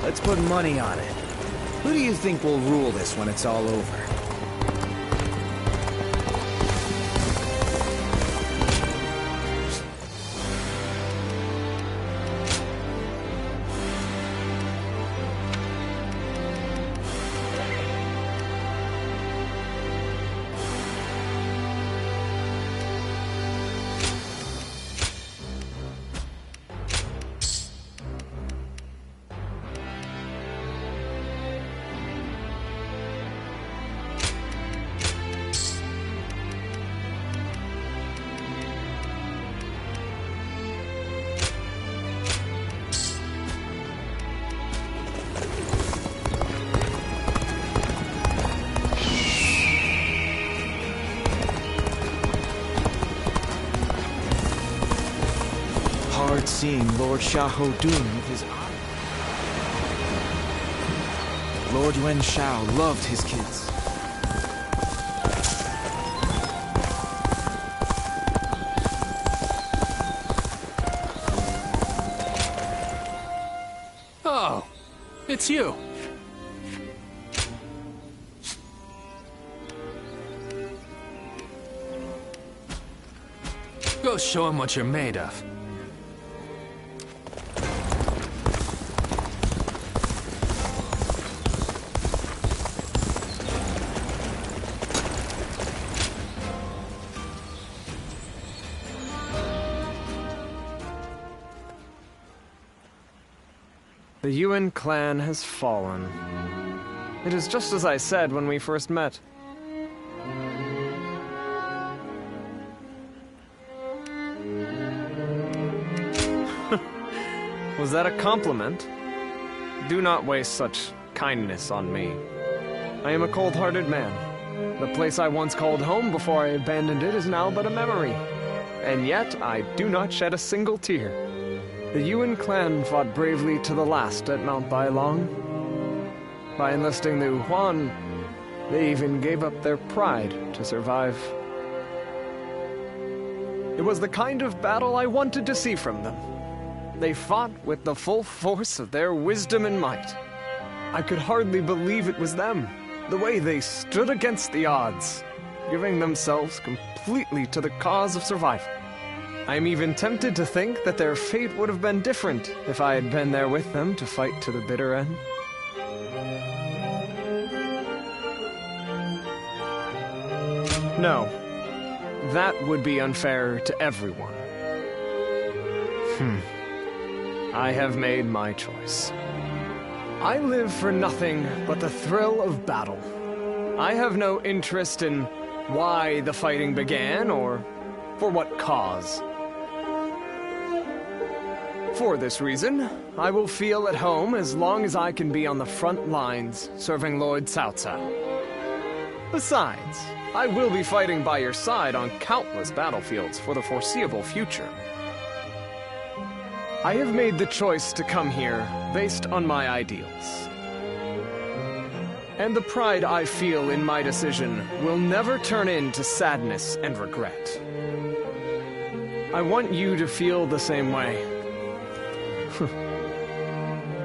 Let's put money on it. Who do you think will rule this when it's all over? Seeing Lord Xiahou Dun with his army. Lord Yuan Shao loved his kids. Oh, it's you. Go show him what you're made of. The Yuan clan has fallen. It is just as I said when we first met. Was that a compliment? Do not waste such kindness on me. I am a cold-hearted man. The place I once called home before I abandoned it is now but a memory. And yet, I do not shed a single tear. The Yuan clan fought bravely to the last at Mount Bailong. By enlisting the Yuan, they even gave up their pride to survive. It was the kind of battle I wanted to see from them. They fought with the full force of their wisdom and might. I could hardly believe it was them, the way they stood against the odds, giving themselves completely to the cause of survival. I am even tempted to think that their fate would have been different if I had been there with them to fight to the bitter end. No, that would be unfair to everyone. I have made my choice. I live for nothing but the thrill of battle. I have no interest in why the fighting began or for what cause. For this reason, I will feel at home as long as I can be on the front lines serving Lord Cao Cao. Besides, I will be fighting by your side on countless battlefields for the foreseeable future. I have made the choice to come here based on my ideals. And the pride I feel in my decision will never turn into sadness and regret. I want you to feel the same way.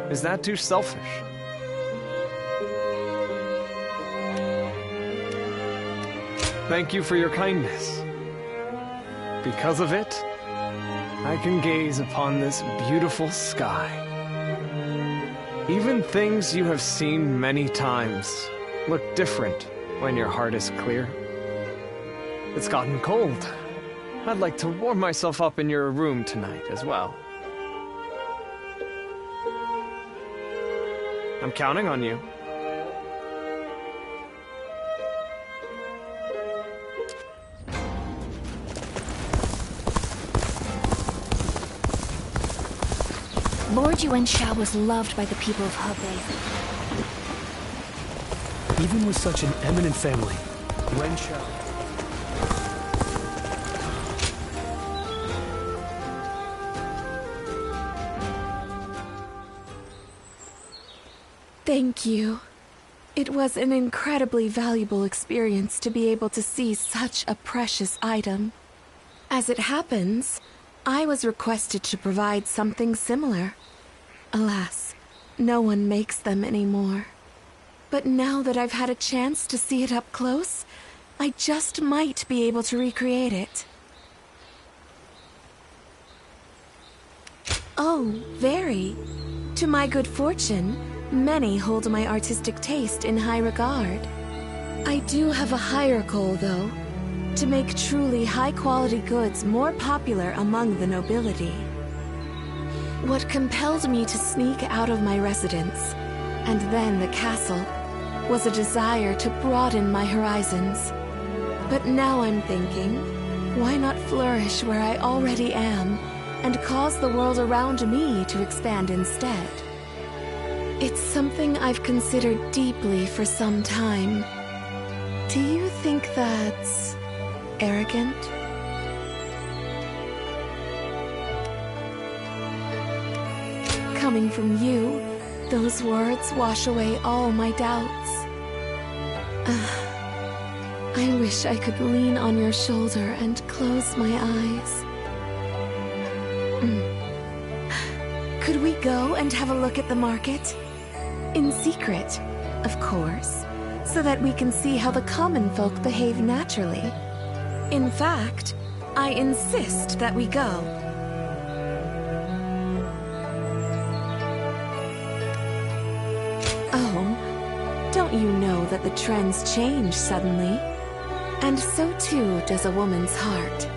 Is that too selfish? Thank you for your kindness. Because of it, I can gaze upon this beautiful sky. Even things you have seen many times look different when your heart is clear. It's gotten cold. I'd like to warm myself up in your room tonight as well. I'm counting on you. Lord Yuan Shao was loved by the people of Hebei. Even with such an eminent family, Yuan Shao... Thank you. It was an incredibly valuable experience to be able to see such a precious item. As it happens, I was requested to provide something similar. Alas, No one makes them anymore. But now that I've had a chance to see it up close, I just might be able to recreate it. Oh, very. To my good fortune, many hold my artistic taste in high regard. I do have a higher goal, though, to make truly high-quality goods more popular among the nobility. What compelled me to sneak out of my residence, and then the castle, was a desire to broaden my horizons. But now I'm thinking, why not flourish where I already am, and cause the world around me to expand instead? It's something I've considered deeply for some time. Do you think that's arrogant? Coming from you, those words wash away all my doubts. I wish I could lean on your shoulder and close my eyes. Could we go and have a look at the market? In secret, of course, so that we can see how the common folk behave naturally. In fact, I insist that we go. Oh, don't you know that the trends change suddenly? And so too does a woman's heart.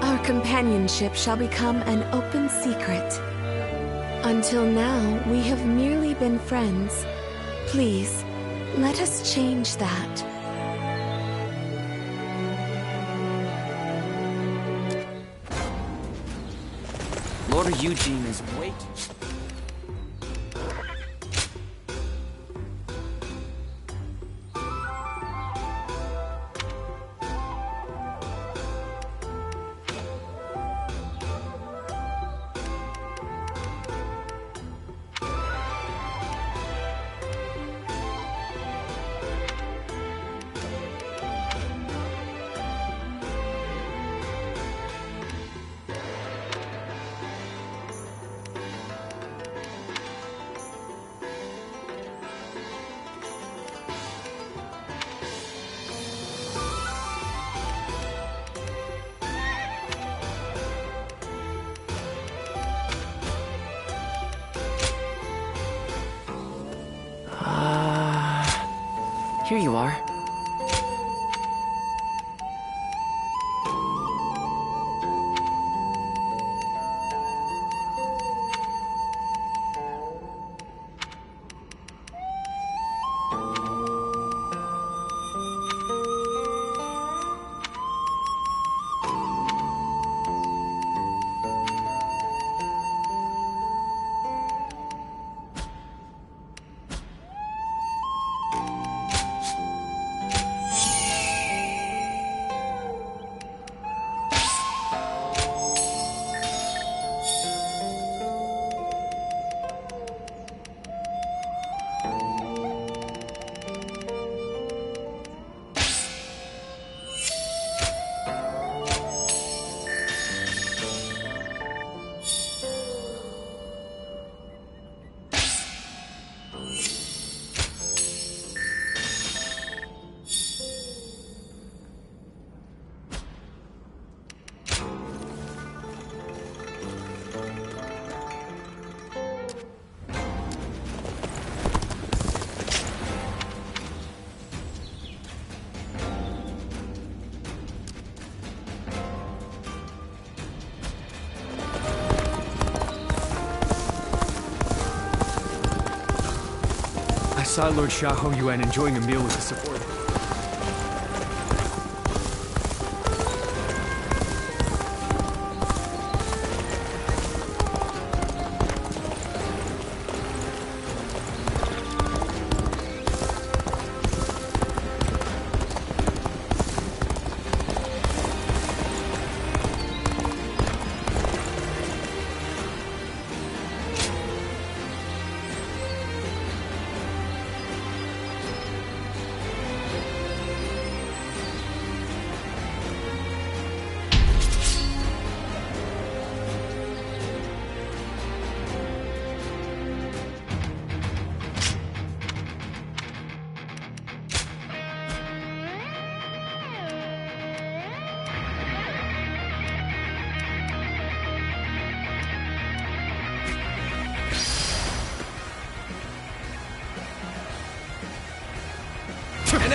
Our companionship shall become an open secret. Until now, we have merely been friends. Please, let us change that. Lord Eugene is waiting. Here you are. I saw Lord Xiahou Yuan enjoying a meal with the support.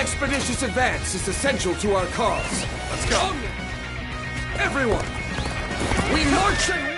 expeditious advance is essential to our cause. Let's go! Everyone! We march and...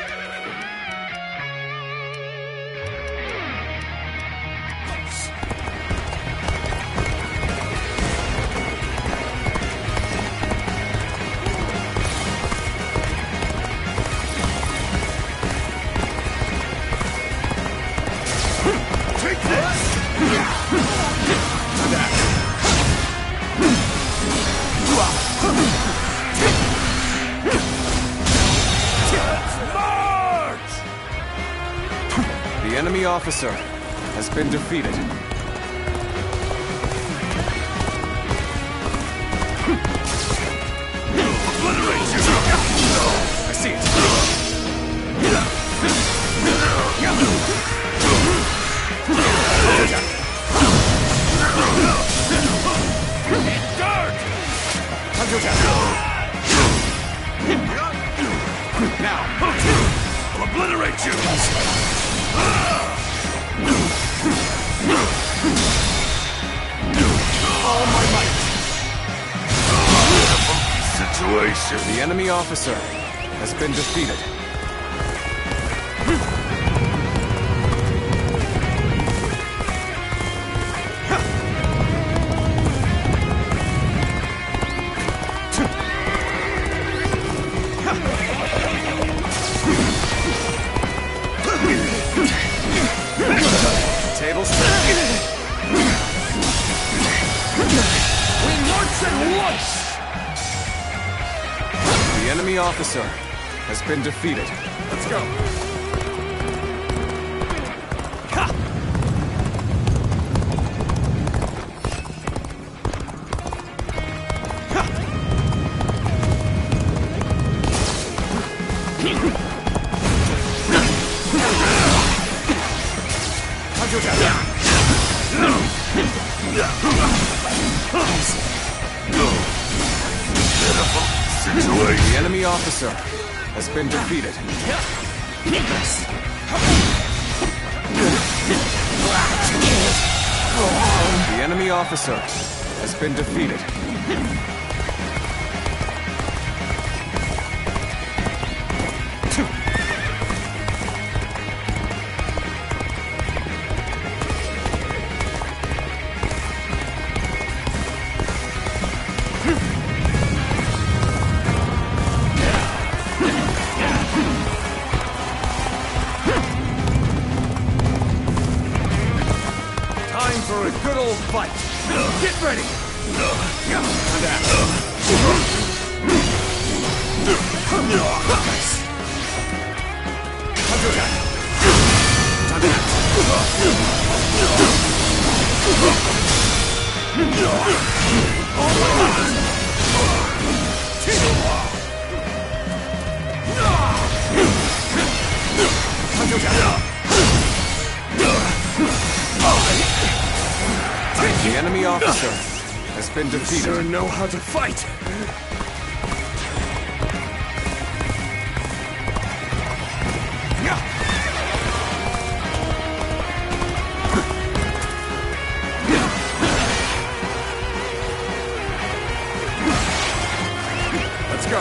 The enemy officer has been defeated. I see it. Guard! Now, I'll obliterate you! All my might! Situation. The enemy officer has been defeated. Tables turn. We march at once! The enemy officer has been defeated. Let's go. The enemy officer has been defeated. The enemy officer has been defeated. For a good old fight. Get ready. The enemy officer has been defeated. You sure know how to fight. Let's go.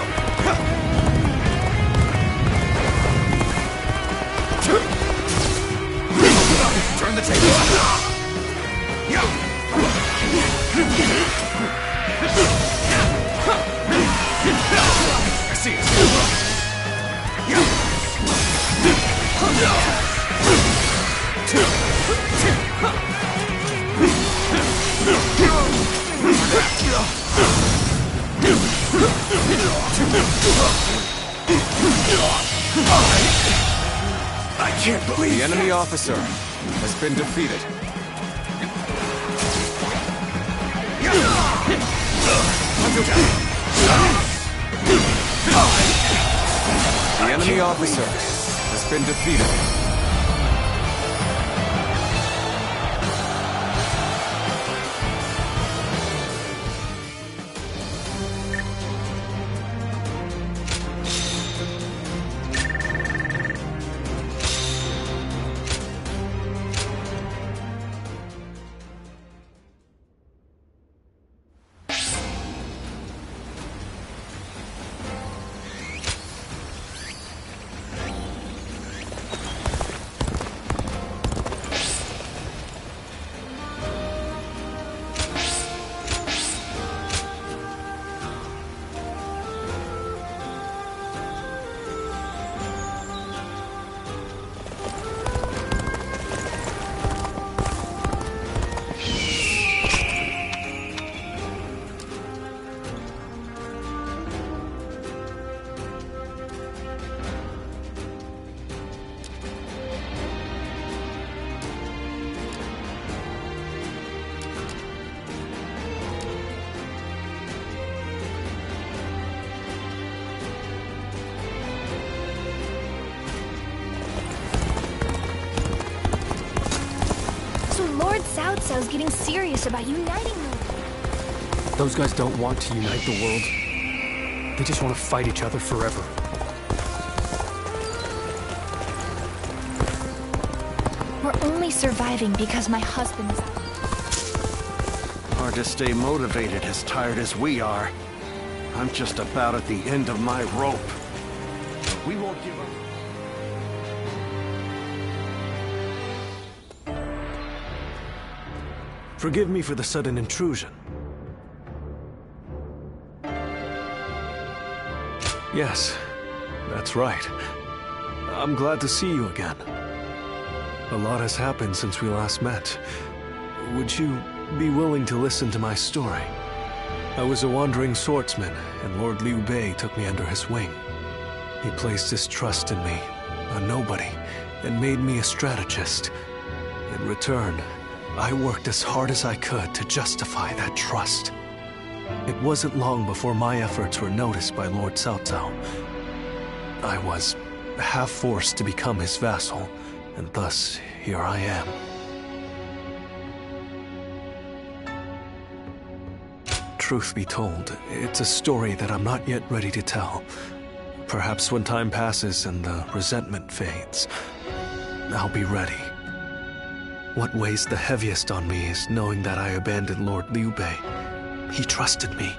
Turn the table. I see it. I can't believe the enemy officer has been defeated. The enemy officer has been defeated. Cao Cao's getting serious about uniting them. Those guys don't want to unite the world. They just want to fight each other forever. We're only surviving because my husband is... Hard to stay motivated as tired as we are. I'm just about at the end of my rope. We won't give up. Forgive me for the sudden intrusion. Yes, that's right. I'm glad to see you again. A lot has happened since we last met. Would you be willing to listen to my story? I was a wandering swordsman, and Lord Liu Bei took me under his wing. He placed his trust in me, a nobody, and made me a strategist. In return, I worked as hard as I could to justify that trust. It wasn't long before my efforts were noticed by Lord Cao Cao. I was half forced to become his vassal, and thus here I am. Truth be told, it's a story that I'm not yet ready to tell. Perhaps when time passes and the resentment fades, I'll be ready. What weighs the heaviest on me is knowing that I abandoned Lord Liu Bei. He trusted me,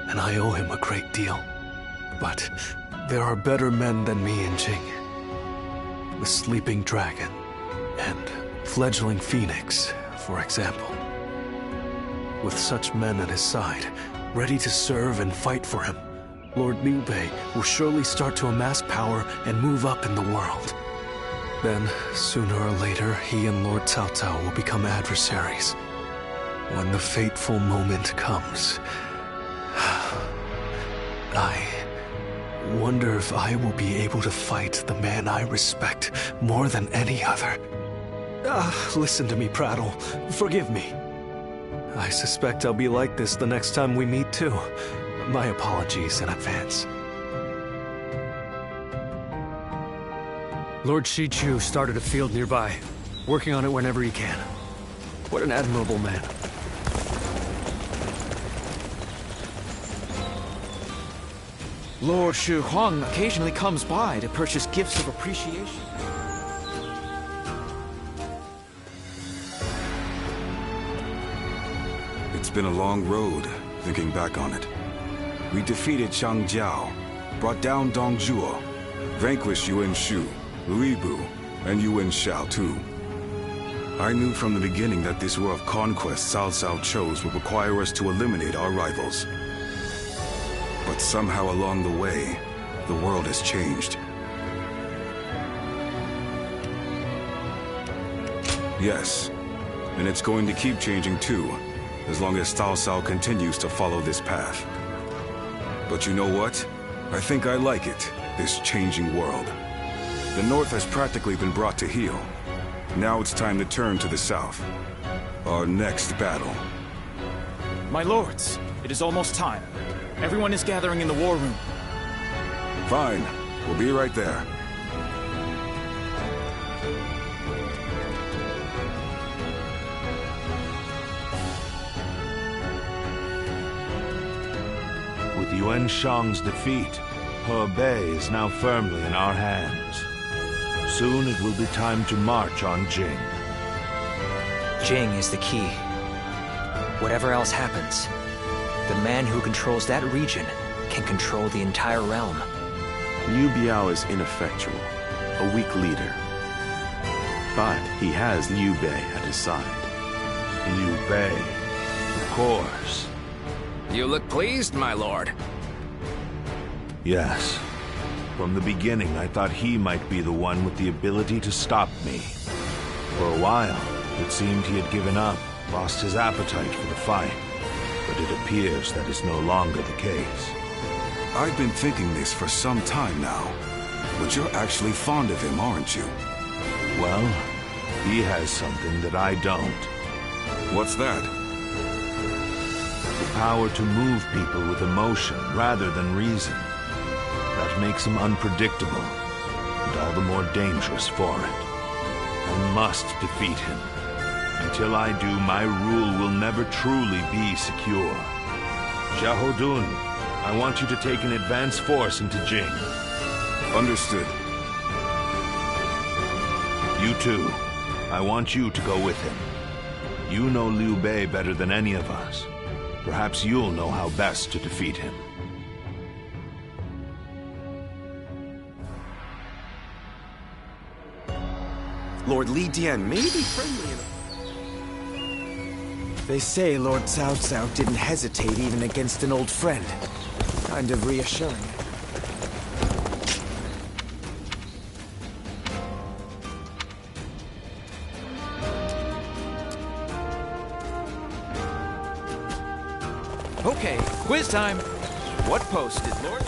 and I owe him a great deal. But there are better men than me in Jing. The Sleeping Dragon and Fledgling Phoenix, for example. With such men at his side, ready to serve and fight for him, Lord Liu Bei will surely start to amass power and move up in the world. Then, sooner or later, he and Lord Cao Cao will become adversaries. When the fateful moment comes, I wonder if I will be able to fight the man I respect more than any other. Listen to me prattle. Forgive me. I suspect I'll be like this the next time we meet, too. My apologies in advance. Lord Shichu started a field nearby, working on it whenever he can. What an admirable man. Lord Shu Huang occasionally comes by to purchase gifts of appreciation. It's been a long road, thinking back on it. We defeated Chang Jiao, brought down Dong Zhuo, vanquished Yuan Shu, Liu Bu, and Yuan Shao too. I knew from the beginning that this war of conquest Cao Cao chose would require us to eliminate our rivals. But somehow along the way, the world has changed. Yes, and it's going to keep changing too, as long as Cao Cao continues to follow this path. But you know what? I think I like it, this changing world. The North has practically been brought to heel. Now it's time to turn to the South. Our next battle. My lords, it is almost time. Everyone is gathering in the war room. Fine. We'll be right there. With Yuan Shang's defeat, Hebei is now firmly in our hands. Soon it will be time to march on Jing. Jing is the key. Whatever else happens, the man who controls that region can control the entire realm. Liu Biao is ineffectual, a weak leader. But he has Liu Bei at his side. Liu Bei, of course. You look pleased, my lord. Yes. From the beginning, I thought he might be the one with the ability to stop me. For a while, it seemed he had given up, lost his appetite for the fight. But it appears that is no longer the case. I've been thinking this for some time now. But you're actually fond of him, aren't you? Well, he has something that I don't. What's that? The power to move people with emotion rather than reason. That makes him unpredictable, and all the more dangerous for it. I must defeat him. Until I do, my rule will never truly be secure. Xiahodun, I want you to take an advance force into Jing. Understood. You too. I want you to go with him. You know Liu Bei better than any of us. Perhaps you'll know how best to defeat him. Lord Li Dian may be friendly enough. They say Lord Cao Cao didn't hesitate even against an old friend. Kind of reassuring. Okay, quiz time. What post did Lord...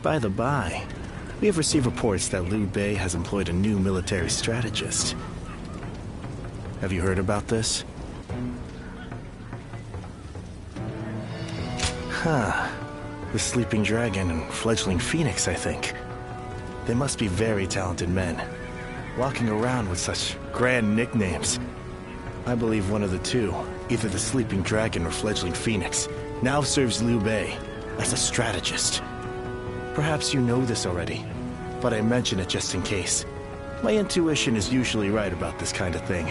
By the by, we have received reports that Liu Bei has employed a new military strategist. Have you heard about this? Huh. The Sleeping Dragon and Fledgling Phoenix, I think. They must be very talented men, walking around with such grand nicknames. I believe one of the two, either the Sleeping Dragon or Fledgling Phoenix, now serves Liu Bei as a strategist. Perhaps you know this already, but I mention it just in case. My intuition is usually right about this kind of thing.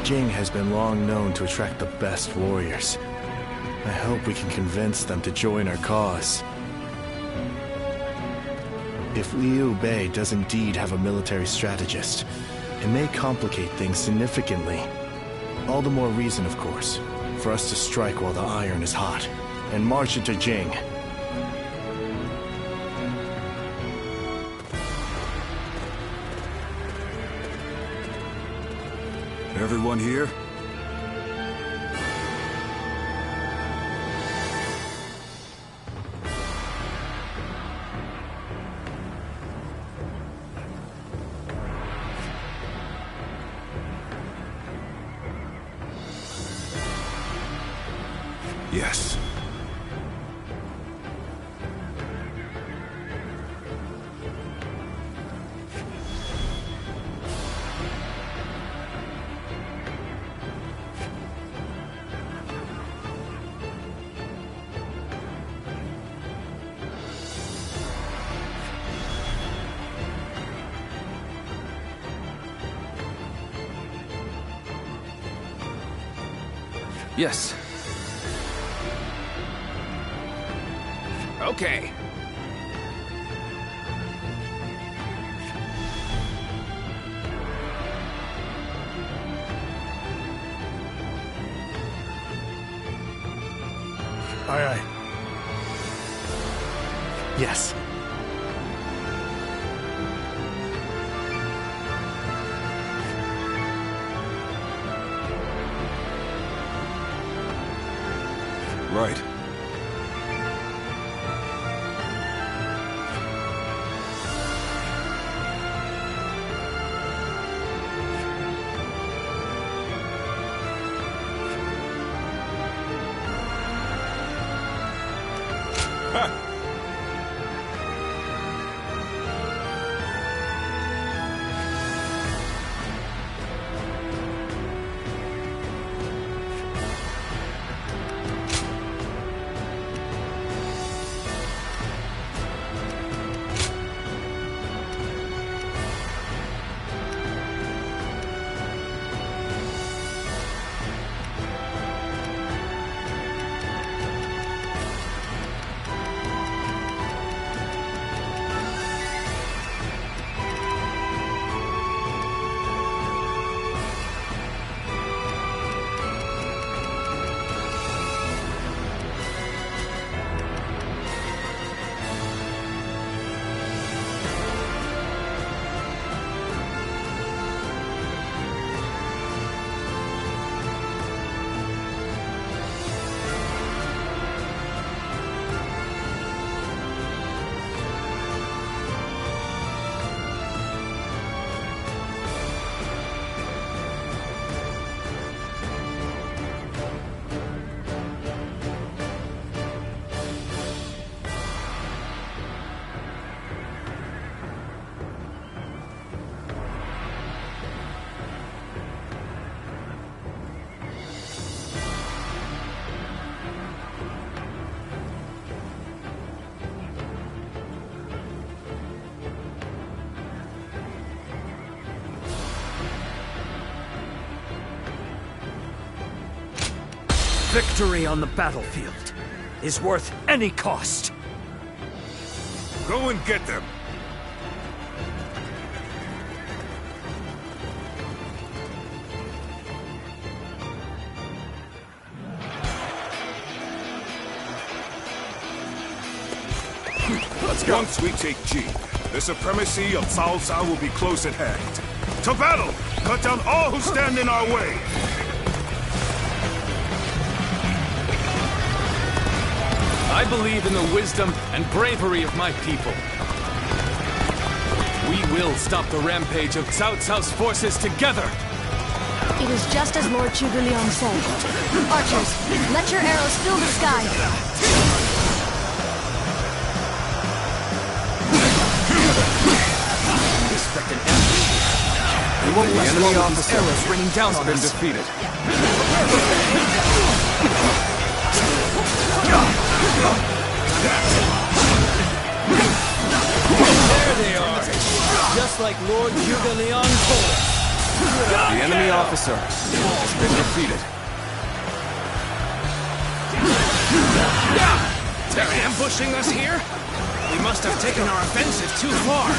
Jing has been long known to attract the best warriors. I hope we can convince them to join our cause. If Liu Bei does indeed have a military strategist, it may complicate things significantly. All the more reason, of course, for us to strike while the iron is hot, and march into Jing. Everyone here? Yes. Yes. Okay. Aye, aye. Yes. Right. Victory on the battlefield is worth any cost. Go and get them. Let's go. Once we take Jing, the supremacy of Cao Cao will be close at hand. To battle! Cut down all who stand in our way! I believe in the wisdom and bravery of my people. We will stop the rampage of Cao Cao's forces together! It is just as Lord Zhuge Liang said. Archers, let your arrows fill the sky. Expect an enemy. We won't let enemy officer arrows raining down on us. Defeated. There they are, just like Lord Zhuge Liang told us. The enemy officer has been defeated. They're ambushing us here? We must have taken our offensive too far.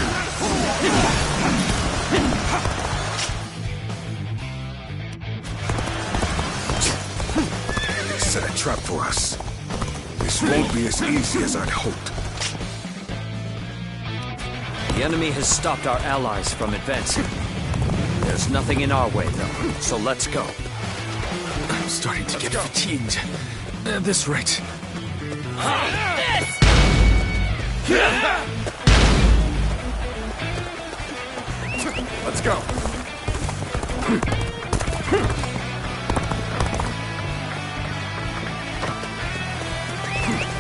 They set a trap for us. This won't be as easy as I'd hoped. The enemy has stopped our allies from advancing. There's nothing in our way, though, so let's go. I'm starting to get fatigued. At this rate. Let's go.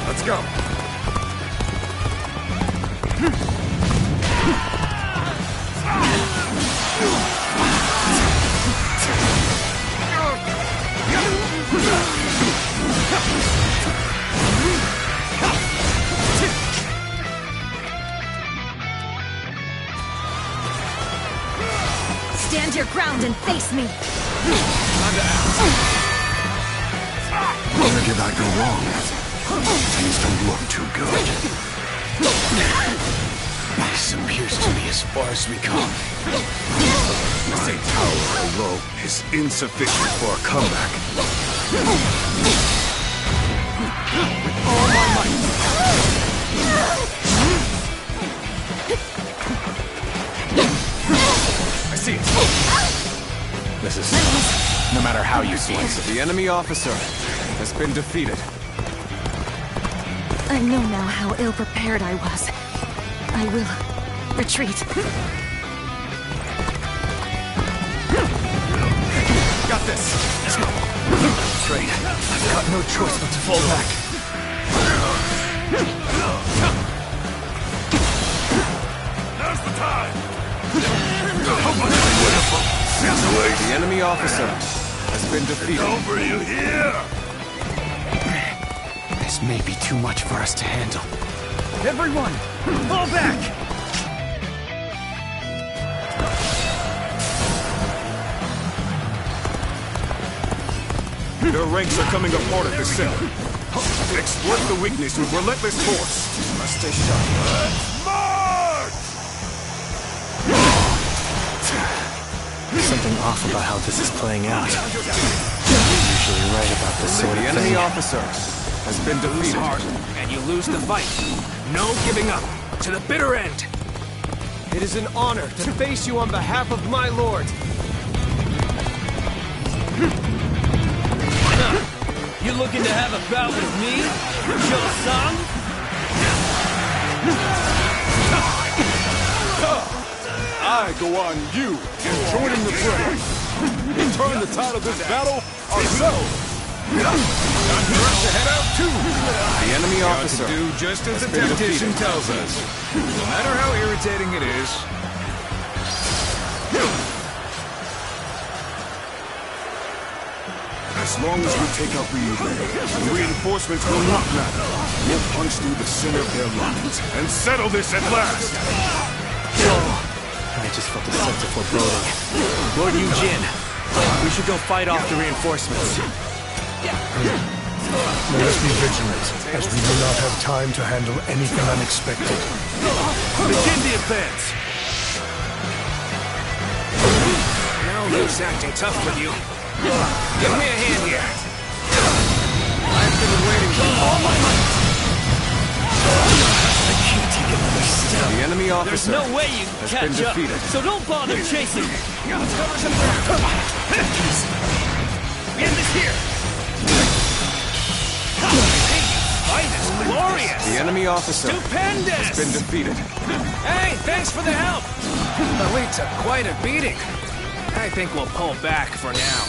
Let's go. Stand your ground and face me. Where did I go wrong? Things don't look too good. This appears to be as far as we come. My tower alone is insufficient for a comeback. With all my might. I see it. This is... no matter how you slice it. The enemy officer has been defeated. I know now how ill-prepared I was. I will retreat. Got this. I'm afraid I've got no choice but to fall back. Now's the time! The enemy officer has been defeated. Over you here! This may be too much for us to handle. Everyone, fall back! Their ranks are coming apart at the center. Exploit the weakness with relentless force. Must stay sharp. March! Something off about how this is playing out. I'm usually right about this sort of The thing. enemy officer has been defeated. Hard, and you lose the fight. No giving up. To the bitter end. It is an honor to face you on behalf of my lord. You looking to have a bout with me, Shou-Sang? I go on you and join in the fray. We turn the tide of this battle ourselves. Time for us to head out too. The enemy officer Do just as the been temptation defeated. tells us. No matter how irritating it is. As long as we take out Liu Bei, the reinforcements will not matter. We'll punch through the center of their lines and settle this at last. I just felt a sense of foreboding. Lord Eugene, we should go fight off the reinforcements. Let us be vigilant, as we do not have time to handle anything unexpected. Begin the advance! Now Luke's acting tough with you. Give me a hand here. I've been waiting for all my might. I can't take another step. The enemy officer There's no way you can has catch been up, defeated. so don't bother chasing. Let's cover some ground. We end this here. Fight is glorious. The enemy officer Stupendous. has been defeated. Hey, thanks for the help. But we took quite a beating. I think we'll pull back for now.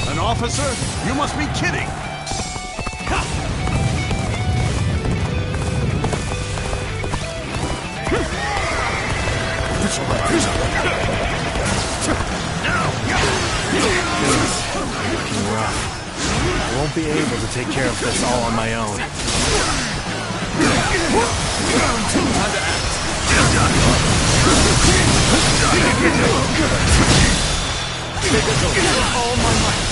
An officer? You must be kidding! Looking rough. I won't be able to take care of this all on my own. All my might.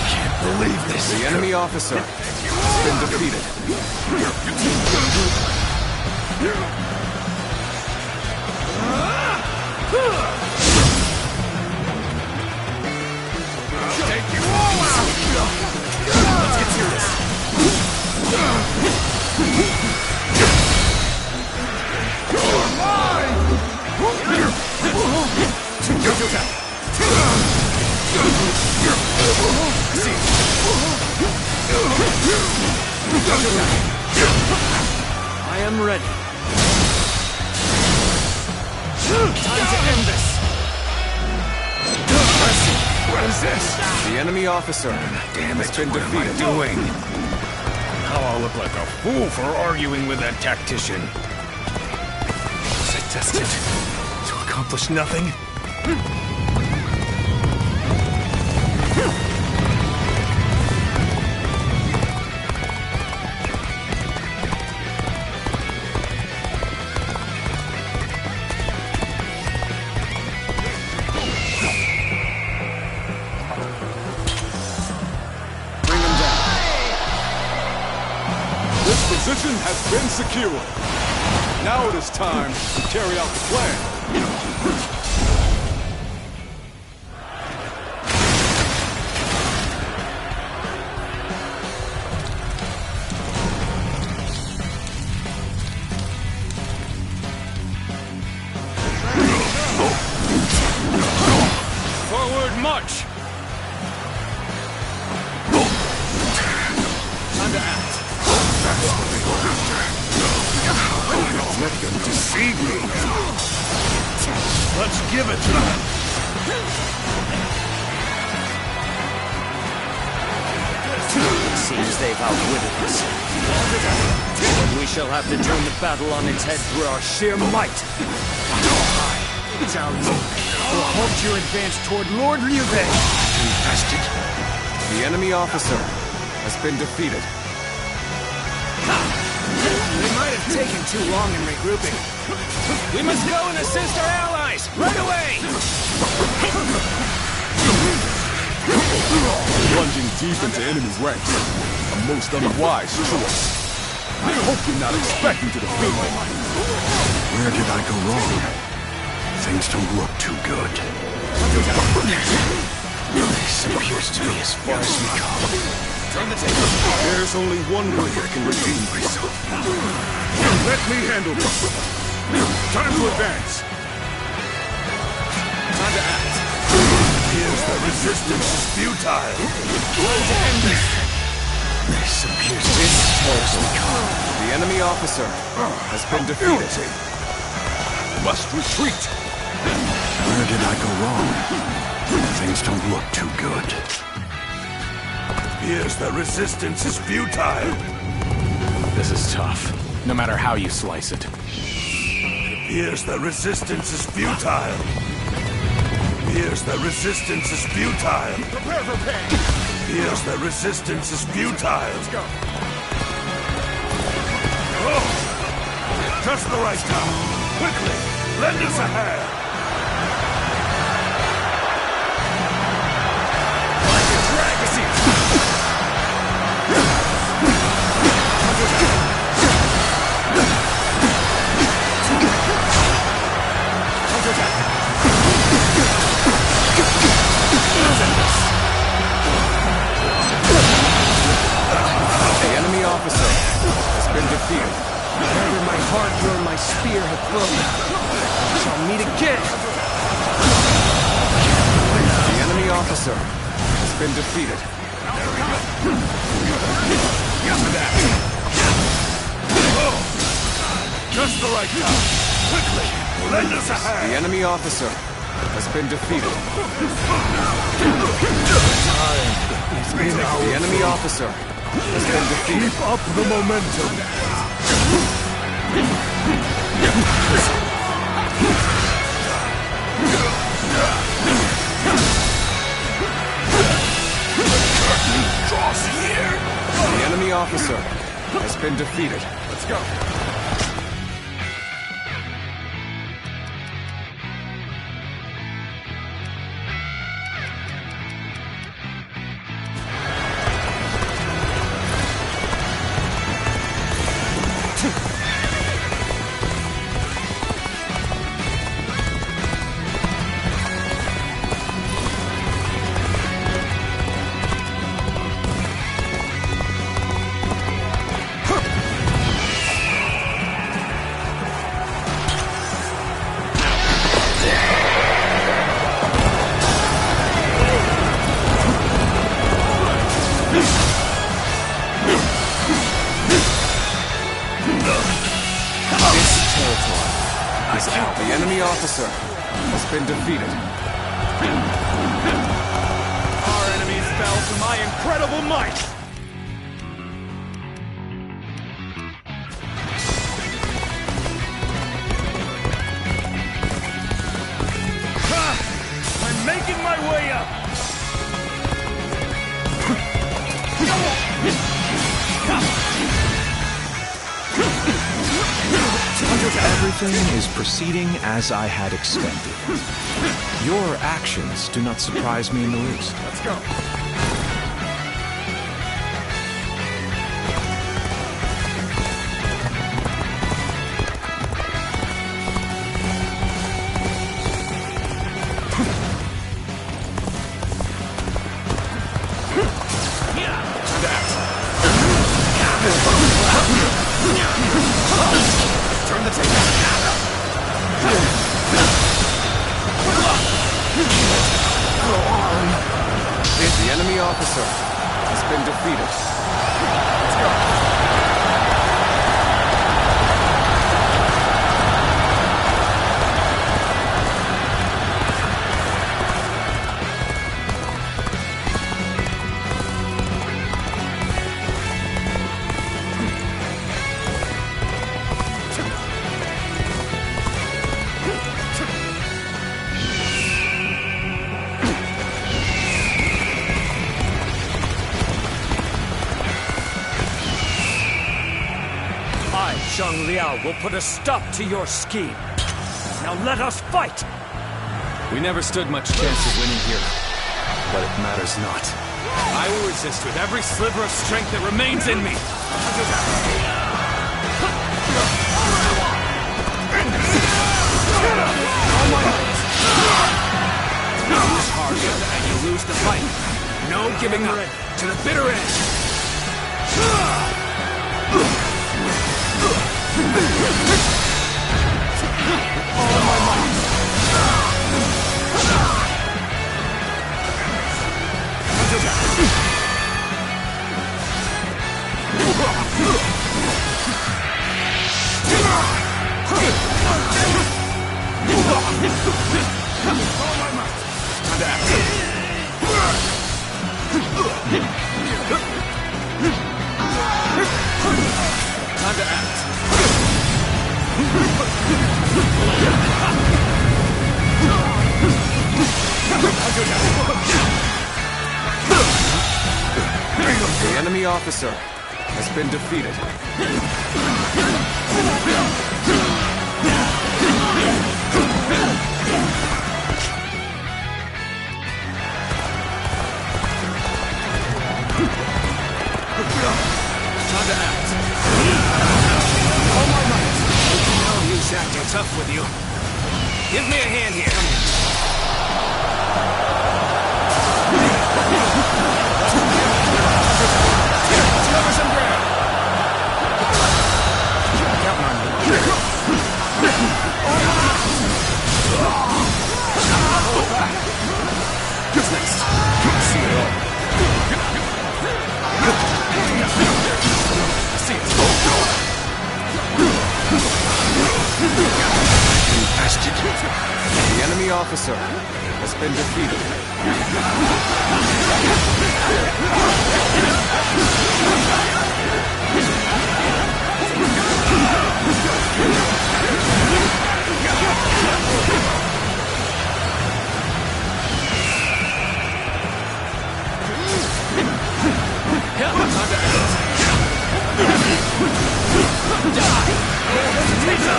Can't believe this. The enemy officer has been defeated. I'll take you all out! Let's get serious. You're mine! I am ready. Time to end this. What is this? The enemy officer has been defeated. Doing? Now I'll look like a fool for arguing with that tactician. Was I destined to accomplish nothing? Position has been secured. Now it is time to carry out the plan. Forward march! Time to act. Let them deceive me. Let's give it to them. Seems they've outwitted us. But we shall have to turn the battle on its head through our sheer might. Cao Cao will halt your advance toward Lord Liu Bei. Bastard. The enemy officer has been defeated. They might have taken too long in regrouping. We must go and assist our allies, right away! Plunging deep into enemy ranks. A most unwise choice. I hope you're not expecting to defeat me. Where did I go wrong? Things don't look too good. This appears to be as far as we come. Turn the table. There's only one way I can redeem myself. Let me handle this. Time to advance. Time to act. Here's the resistance is futile. Time to end this. This appears to be as far as we come. The enemy officer has been defeated. Must retreat. Where did I go wrong? Things don't look too good. Here's the resistance is futile. This is tough, no matter how you slice it. Here's the resistance is futile. Here's the resistance is futile. Prepare for pain! Here's the resistance is futile. Let's go. Oh! Just the right time. Quickly, lend us a hand. Like a dragon! The enemy officer has been defeated. Wherever my heart or my spear have flown, shall meet again. The enemy officer has been defeated. Just the right time. Quickly, lend us a hand. The enemy officer has been defeated. The enemy officer has been defeated. Keep up the momentum. Draws here. The enemy officer has been defeated. Let's go. The enemy officer has been defeated. Our enemies fell to my incredible might! Ha! I'm making my way up! Everything is proceeding as I had expected. Your actions do not surprise me in the least. Let's go. Turn the table. The enemy officer has been defeated. Let's go. Zhang Liao will put a stop to your scheme. Now let us fight! We never stood much chance of winning here, but it matters not. I will resist with every sliver of strength that remains in me. You lose hard and you lose the fight. No giving up to the bitter end. All my might. Time to act. enemy officer has been defeated. Time to act. All my might. Oh, he's acting tough with you. Give me a hand here. Let's cover some ground. Counting on you. Hold back. What's next? See it all. See it. You bastard. The enemy officer has been defeated. Time to act. Die! No hesitation!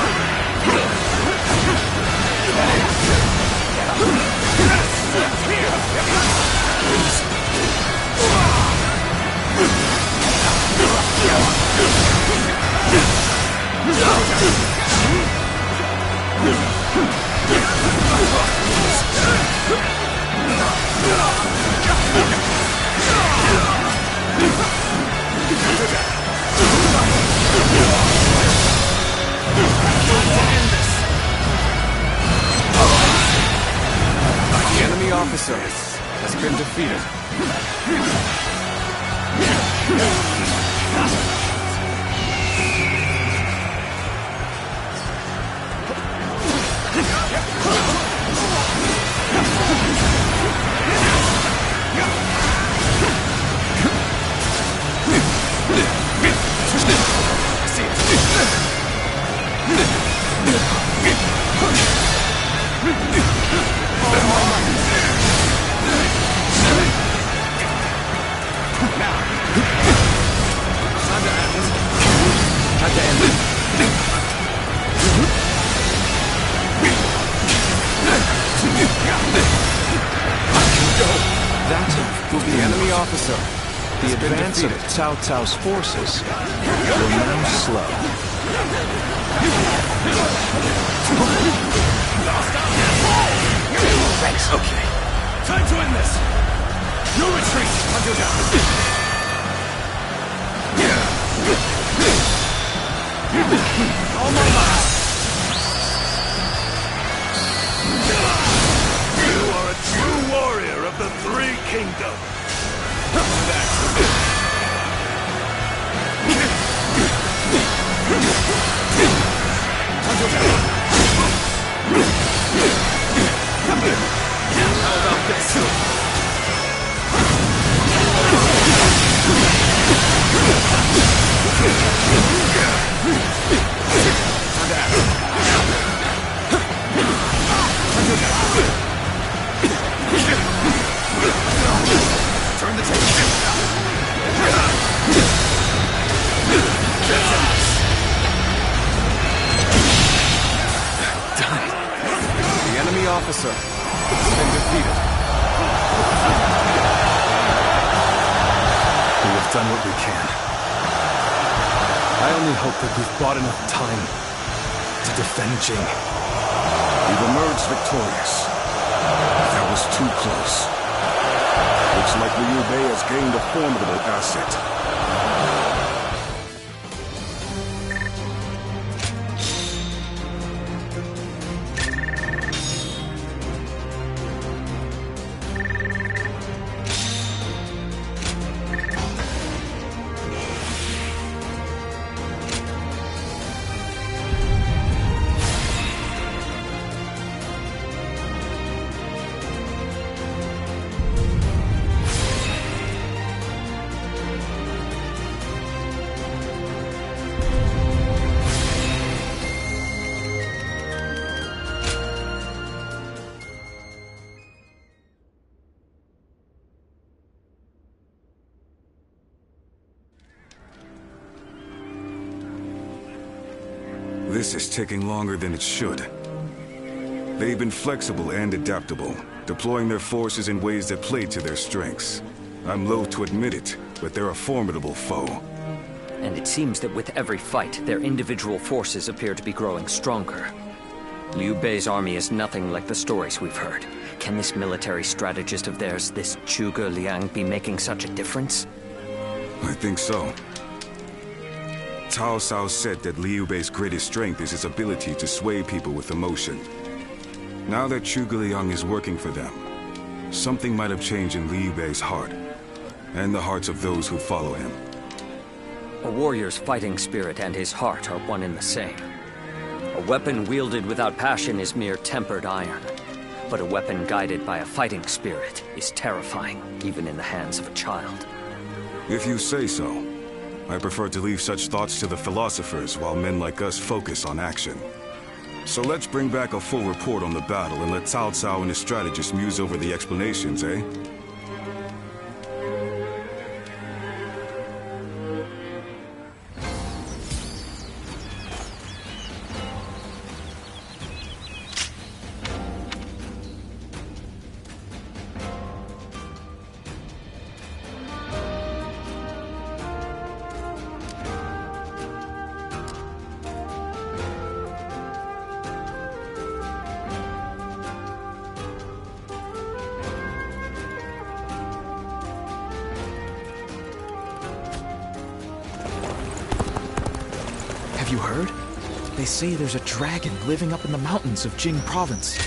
The enemy officer has been defeated. The enemy officer, the advance of Cao Cao's forces will now slow. Okay. Time to end this! No retreat! Until down! All my might! You are a true warrior of the Three Kingdoms! How about this? Turn the table. Done. The enemy officer has been defeated. We have done what we can. I only hope that we've bought enough time to defend Jing. We've emerged victorious. That was too close. Looks like Liu Bei has gained a formidable asset. This is taking longer than it should. They've been flexible and adaptable, deploying their forces in ways that play to their strengths. I'm loath to admit it, but they're a formidable foe. And it seems that with every fight, their individual forces appear to be growing stronger. Liu Bei's army is nothing like the stories we've heard. Can this military strategist of theirs, this Zhuge Liang, be making such a difference? I think so. Cao Cao said that Liu Bei's greatest strength is his ability to sway people with emotion. Now that Zhuge Liang is working for them, something might have changed in Liu Bei's heart, and the hearts of those who follow him. A warrior's fighting spirit and his heart are one and the same. A weapon wielded without passion is mere tempered iron. But a weapon guided by a fighting spirit is terrifying, even in the hands of a child. If you say so. I prefer to leave such thoughts to the philosophers while men like us focus on action. So let's bring back a full report on the battle and let Cao Cao and his strategists muse over the explanations, eh? Have you heard? They say there's a dragon living up in the mountains of Jing province.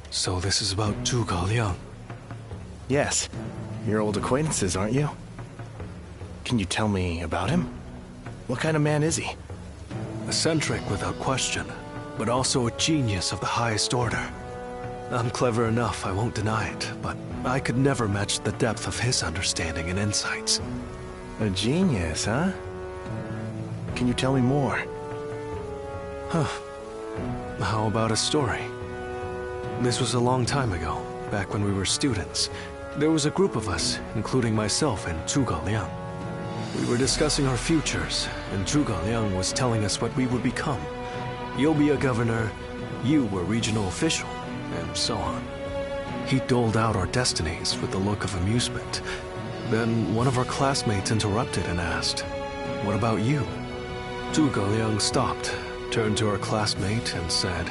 So this is about Zhuge Liang? Yes. You're old acquaintances, aren't you? Can you tell me about him? What kind of man is he? Eccentric without question, but also a genius of the highest order. I'm clever enough, I won't deny it, but I could never match the depth of his understanding and insights. A genius, huh? Can you tell me more? Huh. How about a story? This was a long time ago, back when we were students. There was a group of us, including myself and Zhuge Liang. We were discussing our futures, and Zhuge Liang was telling us what we would become. You'll be a governor, you were regional official, and so on. He doled out our destinies with a look of amusement. Then one of our classmates interrupted and asked, "What about you?" Zhuge Liang stopped, turned to our classmate and said,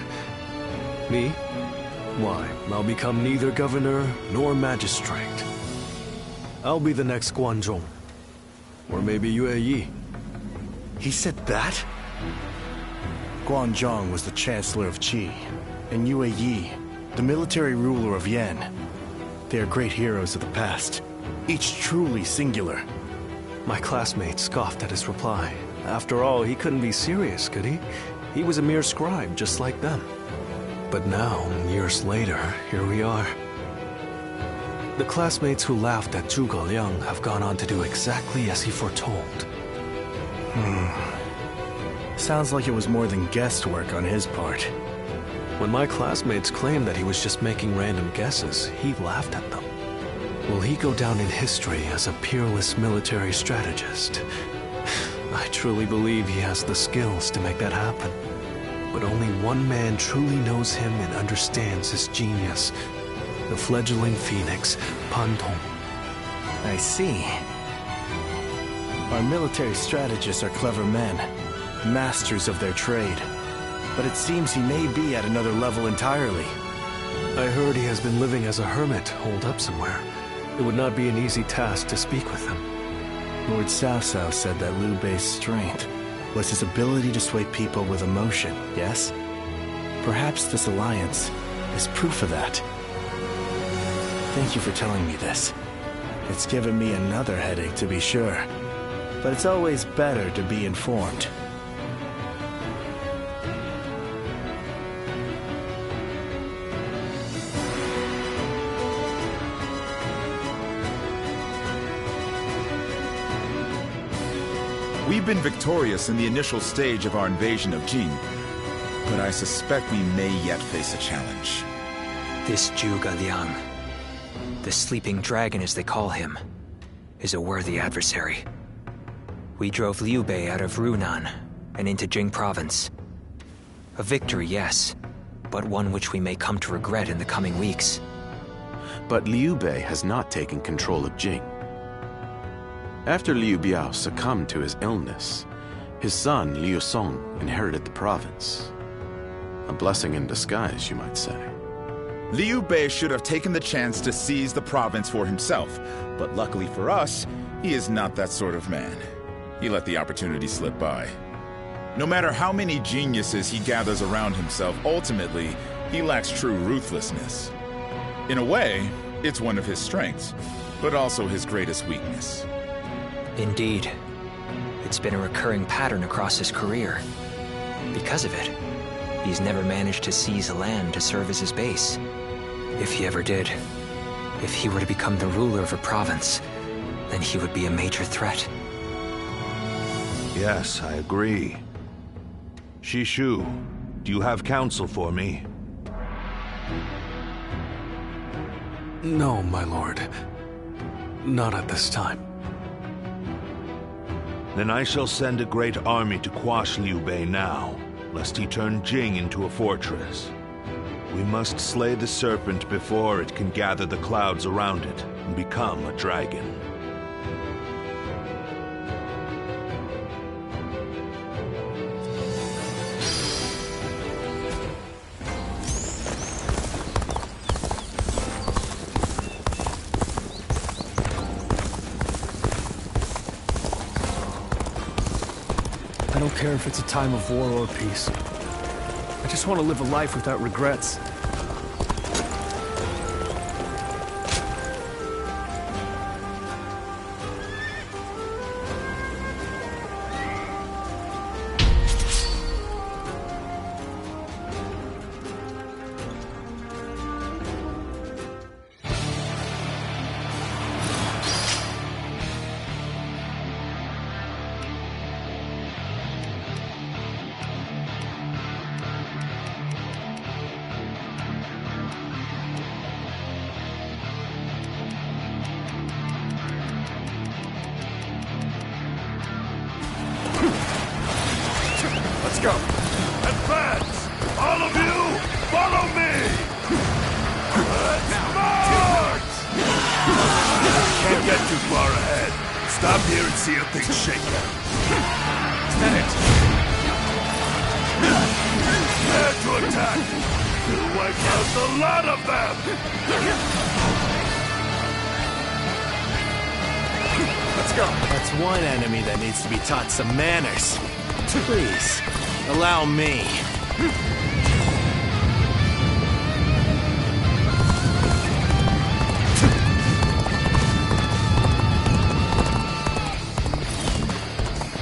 "Me? Why, I'll become neither governor nor magistrate. I'll be the next Guanzhong. Or maybe Yue Yi." He said that? Guanzhong was the chancellor of Qi, and Yue Yi, the military ruler of Yuan. They are great heroes of the past, each truly singular. My classmate scoffed at his reply. After all, he couldn't be serious, could he? He was a mere scribe, just like them. But now, years later, here we are. The classmates who laughed at Zhuge Liang have gone on to do exactly as he foretold. Sounds like it was more than guesswork on his part. When my classmates claimed that he was just making random guesses, he laughed at them. Will he go down in history as a peerless military strategist? I truly believe he has the skills to make that happen. But only one man truly knows him and understands his genius. The fledgling phoenix, Pan Tong. I see. Our military strategists are clever men, masters of their trade. But it seems he may be at another level entirely. I heard he has been living as a hermit, holed up somewhere. It would not be an easy task to speak with him. Lord Cao Cao said that Liu Bei's strength was his ability to sway people with emotion, yes? Perhaps this alliance is proof of that. Thank you for telling me this. It's given me another headache, to be sure. But it's always better to be informed. We've been victorious in the initial stage of our invasion of Jing, but I suspect we may yet face a challenge. This Zhuge Liang. The sleeping dragon, as they call him, is a worthy adversary. We drove Liu Bei out of Runan and into Jing province. A victory, yes, but one which we may come to regret in the coming weeks. But Liu Bei has not taken control of Jing. After Liu Biao succumbed to his illness, his son Liu Song inherited the province. A blessing in disguise, you might say. Liu Bei should have taken the chance to seize the province for himself, but luckily for us, he is not that sort of man. He let the opportunity slip by. No matter how many geniuses he gathers around himself, ultimately, he lacks true ruthlessness. In a way, it's one of his strengths, but also his greatest weakness. Indeed. It's been a recurring pattern across his career. Because of it, he's never managed to seize a land to serve as his base. If he ever did, if he were to become the ruler of a province, then he would be a major threat. Yes, I agree. Shishu, do you have counsel for me? No, my lord. Not at this time. Then I shall send a great army to quash Liu Bei now, lest he turn Jing into a fortress. We must slay the serpent before it can gather the clouds around it and become a dragon. I don't care if it's a time of war or peace. I just want to live a life without regrets. Let's go. Advance! All of you, follow me! Let's march! Can't get too far ahead. Stop here and see how things shake out. Lieutenant! Prepare to attack! We'll wipe out a lot of them! Let's go. That's one enemy that needs to be taught some manners. Please, allow me.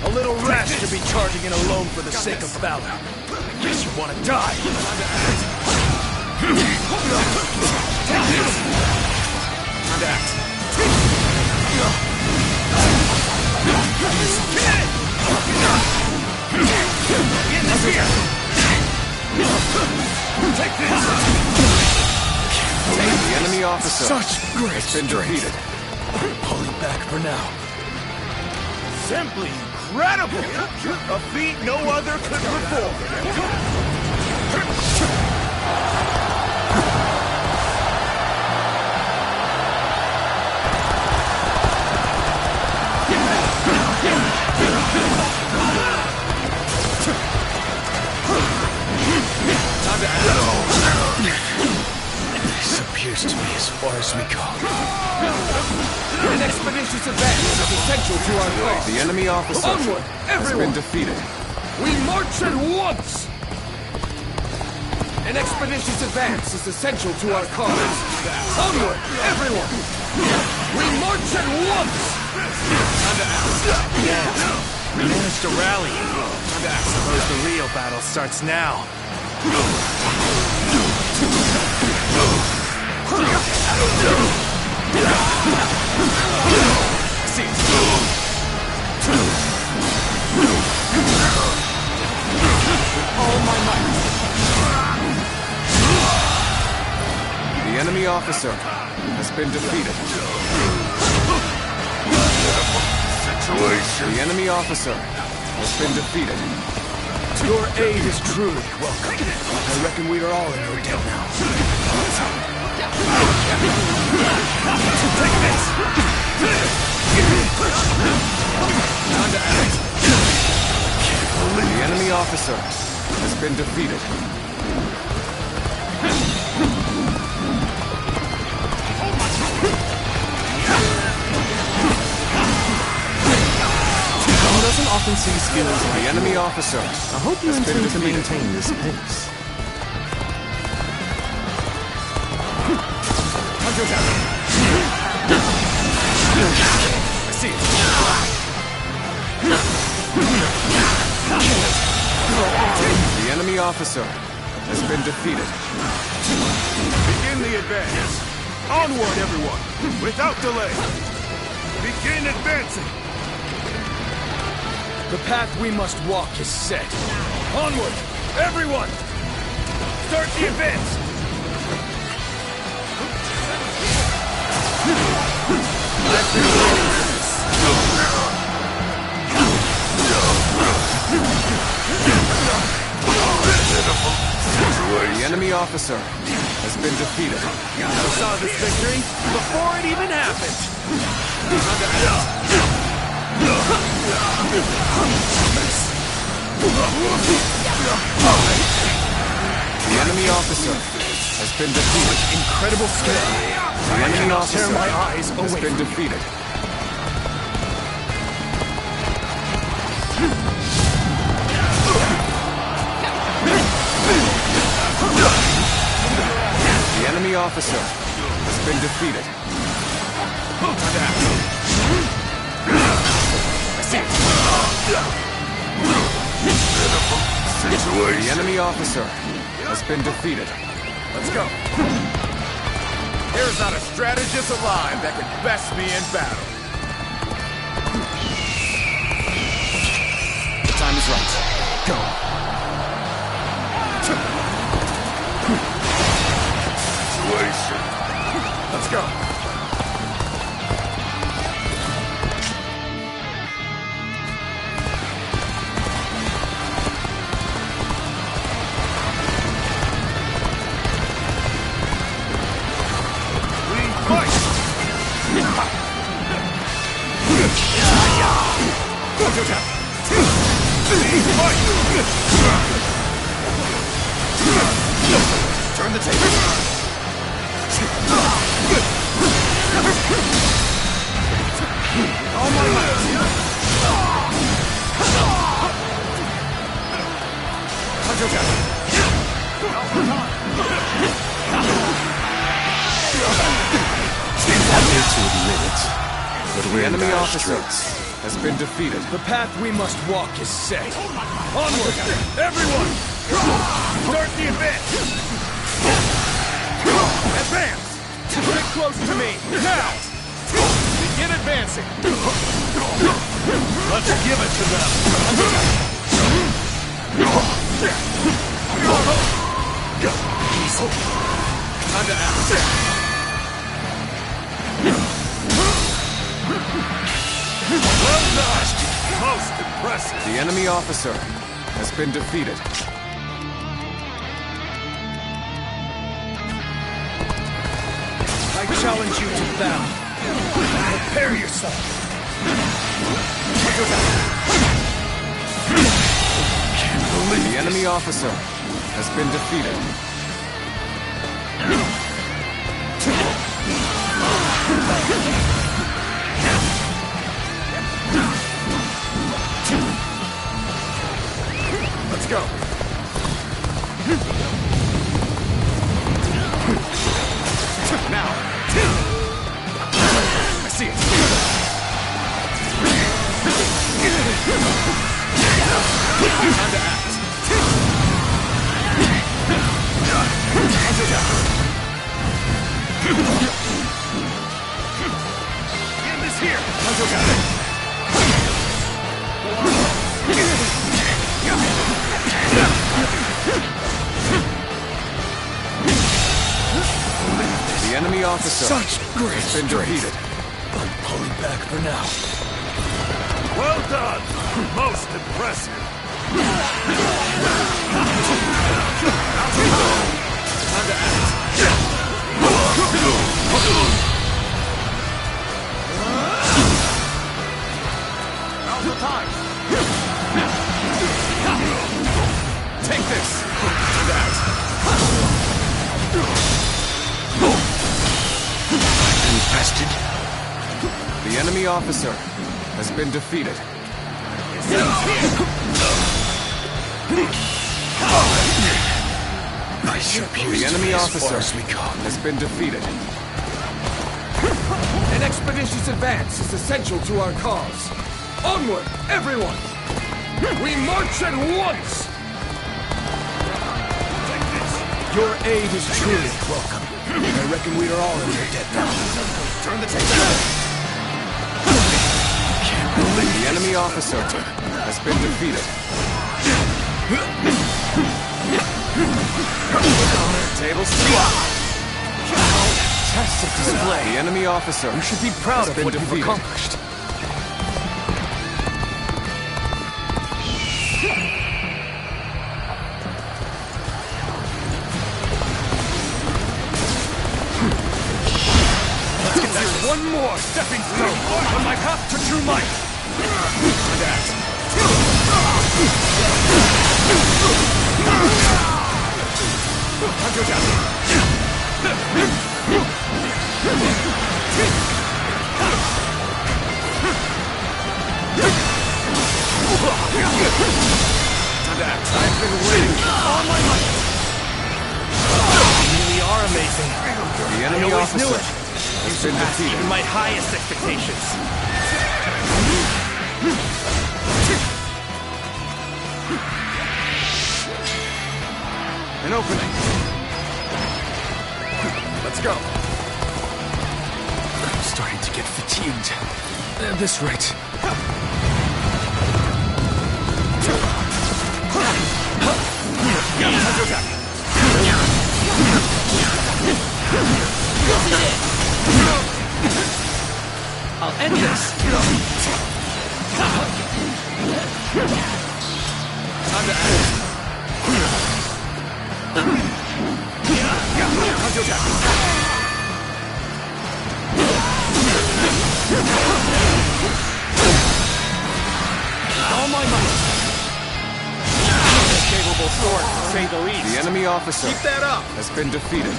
A little rash to be charging in alone for the sake of valor. I guess you want to die. Take this. Time to act. Take this! The enemy officer Such great has been defeated. Pulling back for now. Simply incredible! A feat no other could perform. This appears to be as far as we go. An expeditious advance is essential to our cause. The enemy officer Onward, has everyone! been defeated. We march at once! An expeditious advance is essential to our cause. Onward, everyone! We march at once! Yeah, we managed to rally. I suppose the real battle starts now. The enemy officer has been defeated. The enemy officer has been defeated. Your aid is truly welcome. I reckon we are all in your debt now. Take this! Time to act. The enemy officer has been defeated. One doesn't often see skills like the enemy officer. I hope you intend to maintain this pace. I see it. The enemy officer has been defeated. Begin the advance. Onward, everyone, without delay. Begin advancing. The path we must walk is set. Onward, everyone! Start the advance! I've been waiting for this. The enemy officer has been defeated. I saw this victory before it even happened. The enemy officer has been defeated. Incredible skill. The enemy officer tear my eyes has away been from defeated. The enemy officer has been defeated. The enemy officer has been defeated. Let's go. There's not a strategist alive that can best me in battle. The time is right. Go. Let's go. Turn the table. All my might. I hate to admit it, but The we're in enemy dire officer straits. has been defeated. The path we must walk is set. Onward, everyone! Start the advance! Advance! Get close to me, now! Begin advancing! Let's give it to them! Time to act. Well done! Most impressive. The enemy officer has been defeated. I challenge you to battle. Prepare yourself. The enemy officer has been defeated. Let's go. Now. I see it. Time to act. End this here. The officer Such great has been strength. defeated. I'm pulling back for now. Well done! Most impressive. Time to act. Now's the time. Take this. That. Infested. The enemy officer has been defeated. My superior The enemy as officer far as we go. has been defeated. An expeditious advance is essential to our cause. Onward, everyone! We march at once! Your aid is truly welcome. I reckon we are all in your debt now. Turn the tables. The enemy officer has been defeated. Tables. Fantastic display. The enemy officer. You should be proud has of been what you've defeated. accomplished. There's one more stepping stone on my path to true might. I've been waiting all my life. You really are amazing. The enemy I always officer knew it. has been defeated. Even my highest expectations. An opening. Let's go. I'm starting to get fatigued. At this rate. I'll end this. Time to act. All my might. A capable sword, to say the least. The enemy officer Keep that up. has been defeated.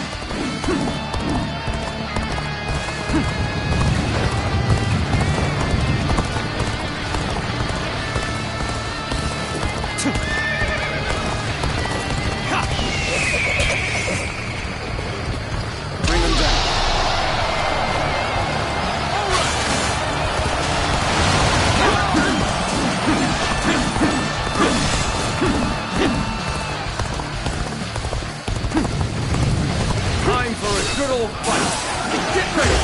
Bring them down. Time for a good old fight. Get ready.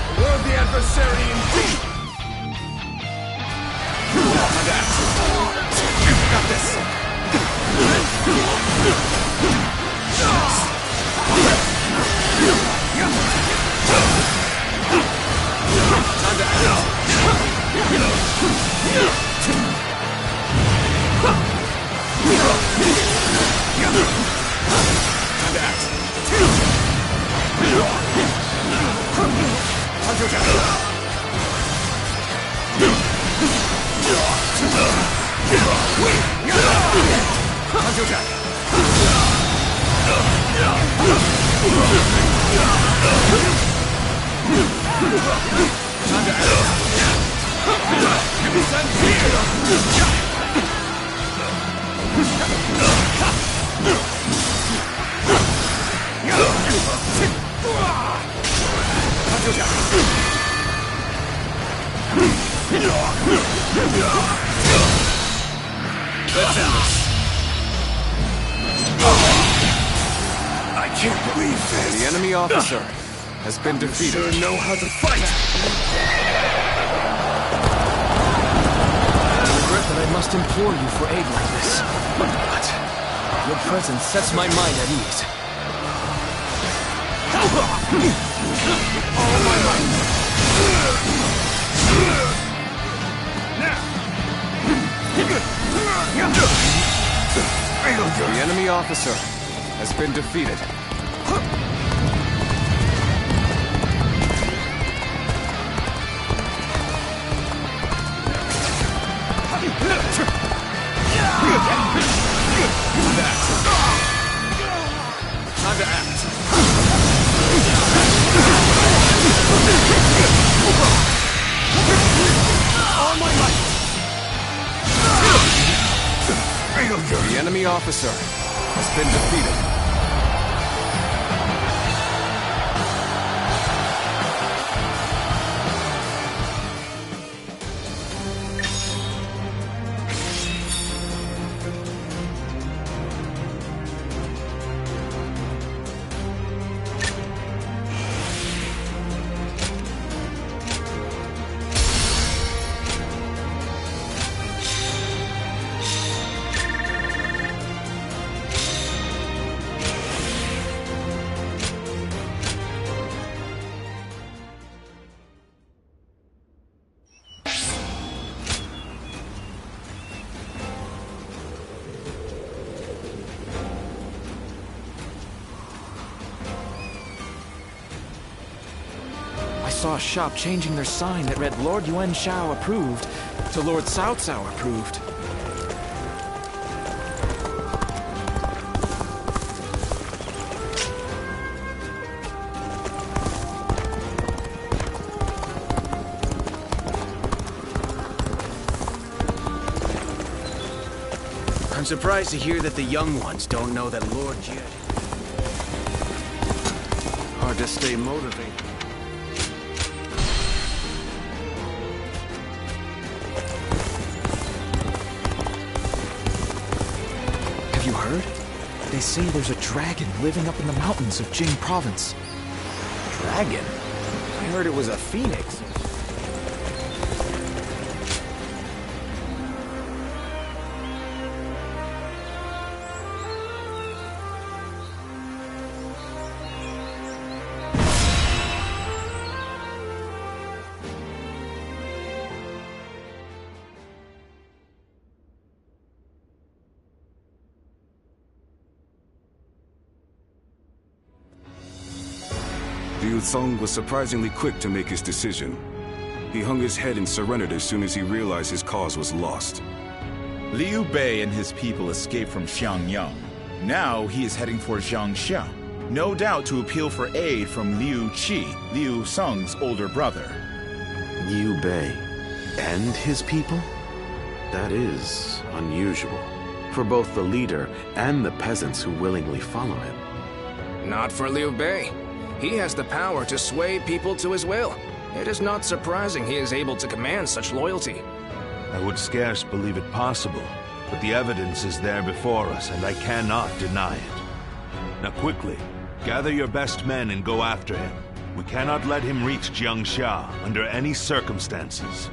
A worthy adversary indeed. Got this. Time to I can't believe this. The enemy officer has been defeated. Sure know how to fight. I regret that I must implore you for aid like this. But your presence sets my mind at ease. All my might. The enemy officer has been defeated. Time to act. All my might. The enemy officer has been defeated. I saw a shop changing their sign that read Lord Yuan Shao approved to Lord Cao Cao approved. I'm surprised to hear that the young ones don't know that Lord Jing. Hard to stay motivated. Have you heard? They say there's a dragon living up in the mountains of Jing province. Dragon? I heard it was a phoenix. Liu Song was surprisingly quick to make his decision. He hung his head and surrendered as soon as he realized his cause was lost. Liu Bei and his people escaped from Xiangyang. Now he is heading for Zhangxia, no doubt to appeal for aid from Liu Qi, Liu Song's older brother. Liu Bei and his people? That is unusual for both the leader and the peasants who willingly follow him. Not for Liu Bei. He has the power to sway people to his will. It is not surprising he is able to command such loyalty. I would scarce believe it possible, but the evidence is there before us, and I cannot deny it. Now quickly, gather your best men and go after him. We cannot let him reach Jiangxia under any circumstances.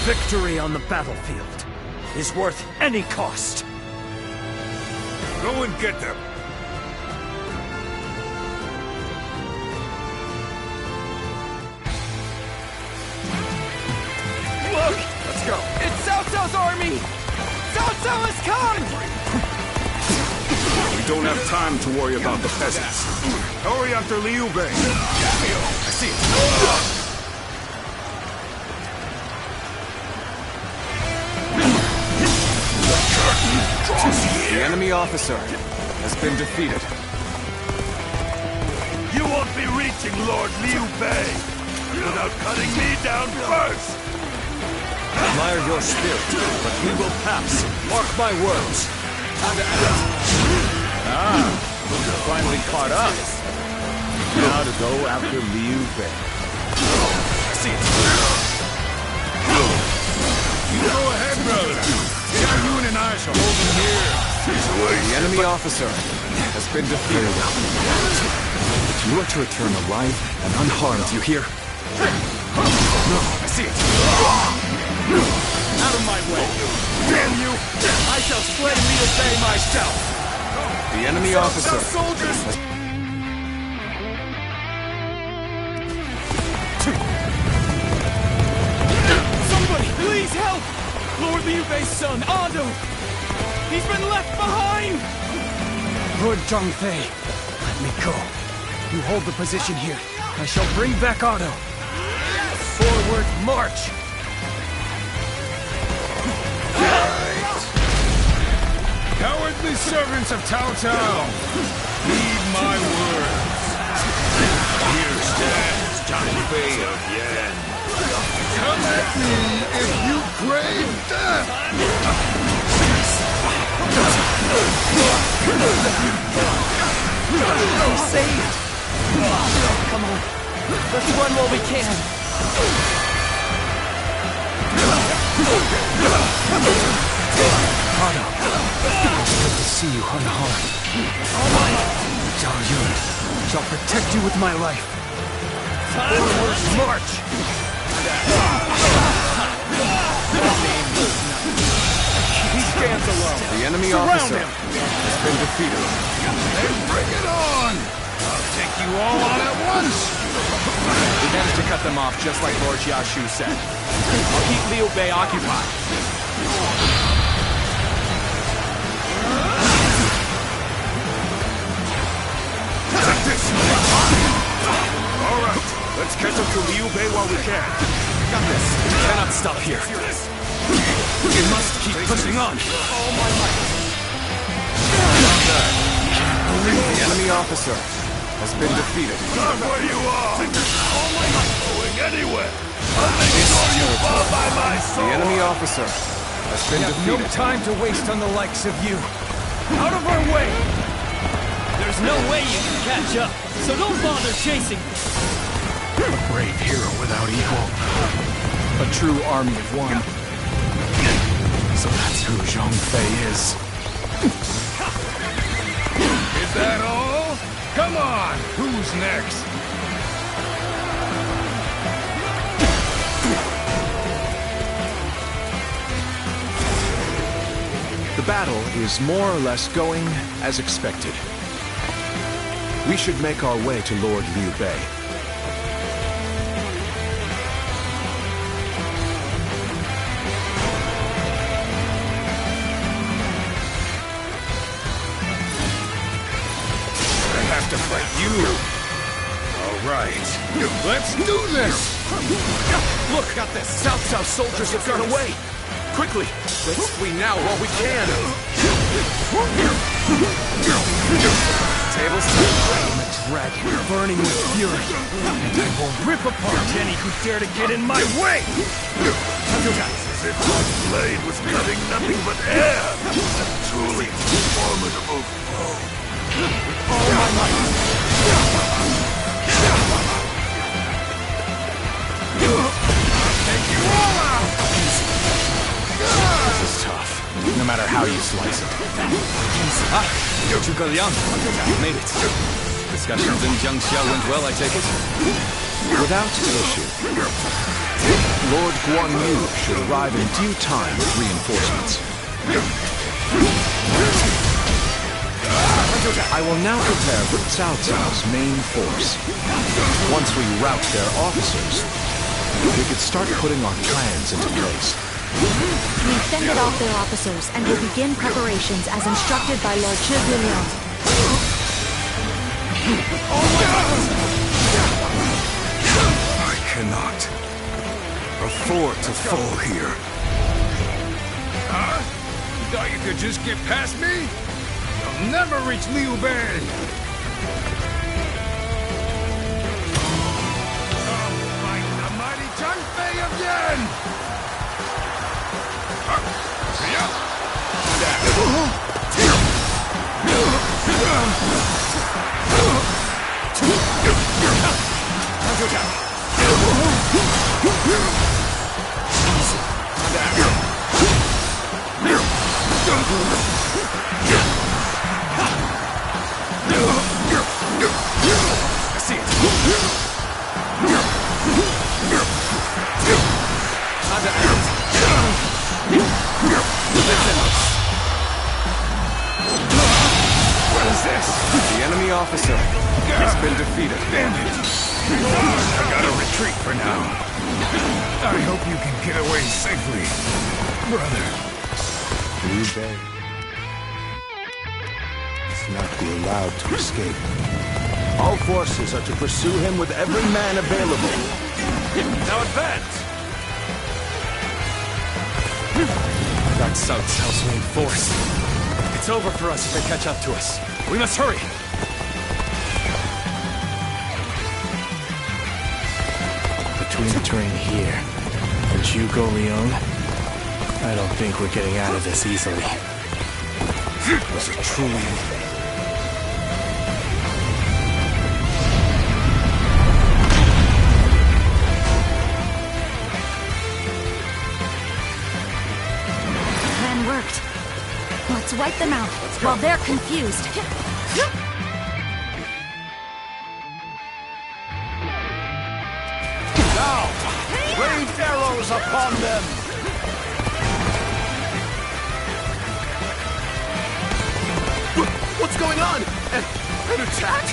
Victory on the battlefield is worth any cost. Go and get them. Look! Let's go. It's Cao Cao's army! Cao Cao has come! We don't have time to worry about the peasants. Hurry after Liu Bei. I see it. The enemy officer has been defeated. You won't be reaching Lord Liu Bei without cutting me down first! Admire your spirit, but we will pass. Mark my words. Finally caught up. Now to go after Liu Bei. I see it. You go ahead, brother. Yuan and I shall hold him here. The enemy officer has been defeated. You are to return alive and unharmed, you hear? No, I see it. Out of my way! Damn you! I shall slay Liu Bei myself! The enemy officer. Soldiers! Somebody, please help! Lord Liu Bei's son, Ado! He's been left behind! Lord Zhongfei, let me go. You hold the position here. I shall bring back Ado. Forward, march! Cowardly servants of Cao Cao! Heed my words! Here stands Zhongfei of Yuan. Come at me if you crave death! He's saved! Come on, let's run while we can! Ado, it's good to see you unharmed. Zhao Yun shall protect you with my life. Forward, march! He stands alone. The enemy officer has been defeated. Then bring it on! I'll take you all on at once! We managed to cut them off just like Lord Xiaoshu said. I'll keep Liu Bei occupied. Take this! All right, let's catch up to Liu Bei while we can. Got this. We cannot stop here. We must keep pushing on. All my might. The enemy officer has been defeated. Stop where you are! All my might going anywhere! I'll make sure you fall by my sword! The enemy officer has been defeated. No time to waste on the likes of you. Out of our way! There's no way you can catch up, so don't bother chasing me. A brave hero without equal. A true army of one. So that's who Zhongfei is. Is that all? Come on! Who's next? The battle is more or less going as expected. We should make our way to Lord Liu Bei. To fight you. All right, let's do this. Look, got this. Cao Cao soldiers have got away. Quickly! Let's flee now while we can! Tables I am a dragon burning with fury, and I will rip apart any who dare to get in my way! As if my blade was cutting nothing but air! A truly formidable foe! With all my might! Take you all out! This is tough, no matter how you slice it. Zhuge Liang, made it. Discussions in Jiangxia went well, I take it? Without issue. Lord Guan Yu should arrive in due time with reinforcements. I will now prepare for Cao Cao's main force. Once we rout their officers, we could start putting our plans into place. We've fended off their officers and will begin preparations as instructed by Lord Zhuge Liang. I cannot afford to fall here. Huh? You thought you could just get past me? You'll never reach Liu Bei! Fight the mighty Chang Fei again! The enemy officer has been defeated. Damn it! I gotta retreat for now. I hope you can get away safely, brother. Liu Bei must not be allowed to escape. All forces are to pursue him with every man available. Now advance! That's Cao Cao's main force. It's over for us if they catch up to us. We must hurry! Between the terrain here and Zhuge Liang, I don't think we're getting out of this easily. It was a truly... Plan worked. Let's wipe them out while they're confused. Now! Rain arrows upon them! What's going on? An attack?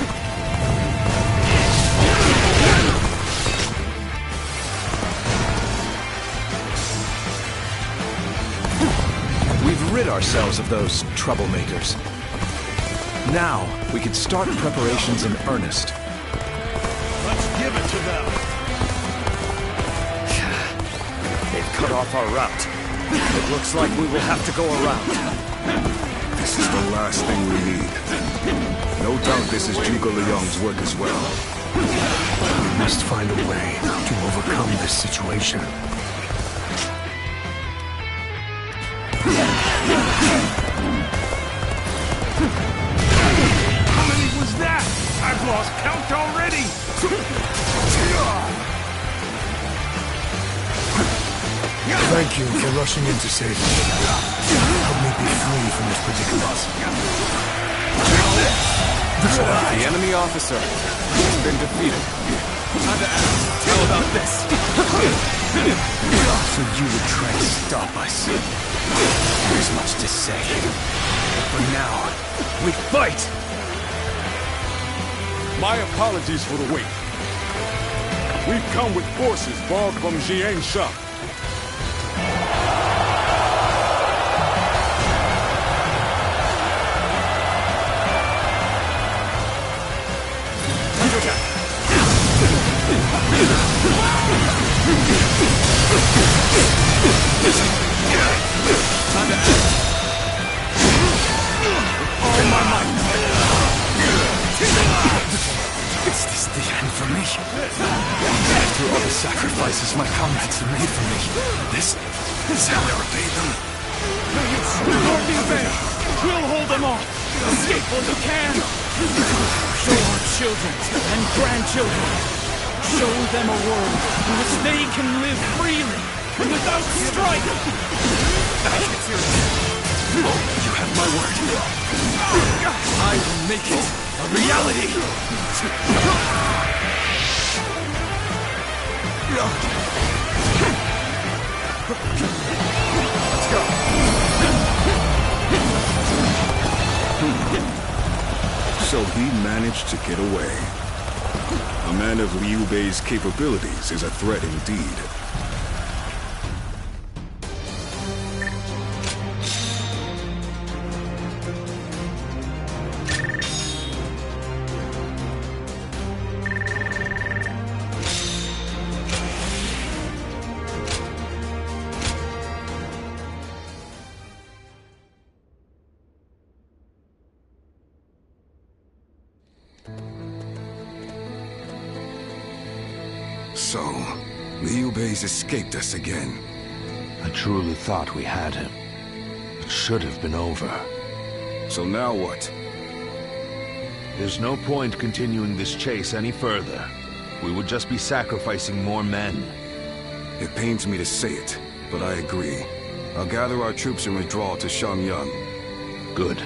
We've rid ourselves of those troublemakers. Now, we could start preparations in earnest. Let's give it to them! They've cut off our route. It looks like we will have to go around. This is the last thing we need. No doubt this is Zhuge Liang's work as well. We must find a way to overcome this situation. How many was that? I've lost count already! Thank you for rushing in to save me. Help me be free from this predicament. The enemy officer has been defeated. How about this? So you would try to stop us. There's much to say. But for now, we fight! My apologies for the wait. We've come with forces borrowed from Jiangsha. for me. After all the sacrifices my comrades have made for me, this I'll never pay them. Lord Liu Bei, we'll hold them off. Escape while you can. Show our children and grandchildren. Show them a world in which they can live freely and without strife. You have my word. I will make it a reality. Let's go. So he managed to get away. A man of Liu Bei's capabilities is a threat indeed. So, Liu Bei's escaped us again. I truly thought we had him. It should have been over. So now what? There's no point continuing this chase any further. We would just be sacrificing more men. It pains me to say it, but I agree. I'll gather our troops and withdraw to Shangyang. Good.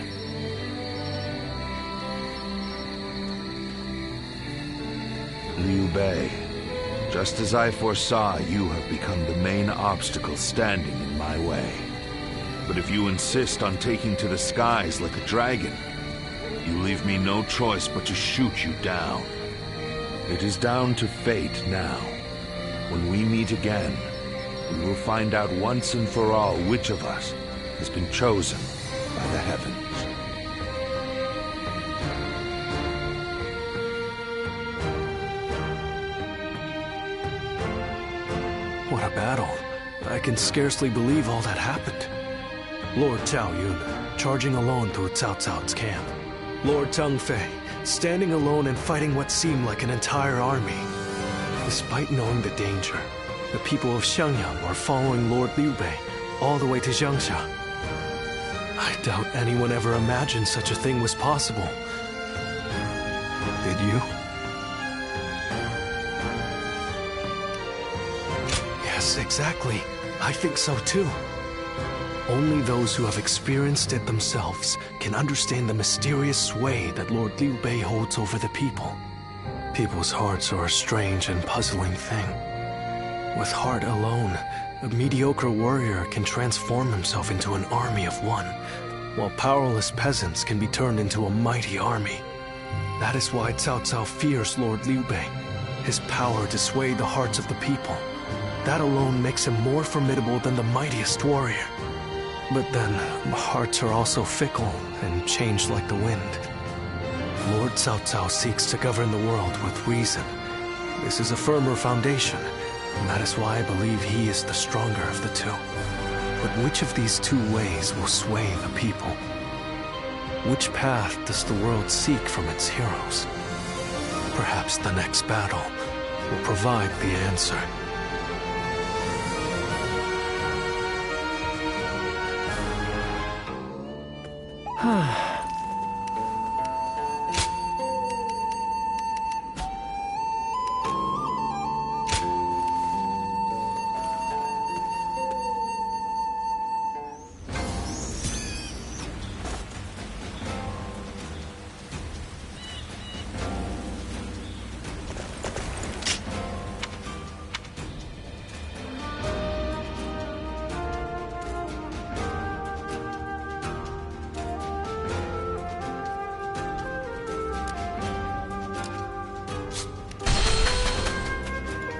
Liu Bei, just as I foresaw, you have become the main obstacle standing in my way. But if you insist on taking to the skies like a dragon, you leave me no choice but to shoot you down. It is down to fate now. When we meet again, we will find out once and for all which of us has been chosen by the heavens. What a battle. I can scarcely believe all that happened. Lord Cao Yun, charging alone through Cao Cao's camp. Lord Teng Fei, standing alone and fighting what seemed like an entire army. Despite knowing the danger, the people of Xiangyang were following Lord Liu Bei all the way to Jiangxia. I doubt anyone ever imagined such a thing was possible. Did you? Yes, exactly. I think so too. Only those who have experienced it themselves can understand the mysterious sway that Lord Liu Bei holds over the people. People's hearts are a strange and puzzling thing. With heart alone, a mediocre warrior can transform himself into an army of one, while powerless peasants can be turned into a mighty army. That is why Cao Cao fears Lord Liu Bei, his power to sway the hearts of the people. That alone makes him more formidable than the mightiest warrior. But then, hearts are also fickle and change like the wind. Lord Cao Cao seeks to govern the world with reason. This is a firmer foundation, and that is why I believe he is the stronger of the two. But which of these two ways will sway the people? Which path does the world seek from its heroes? Perhaps the next battle will provide the answer.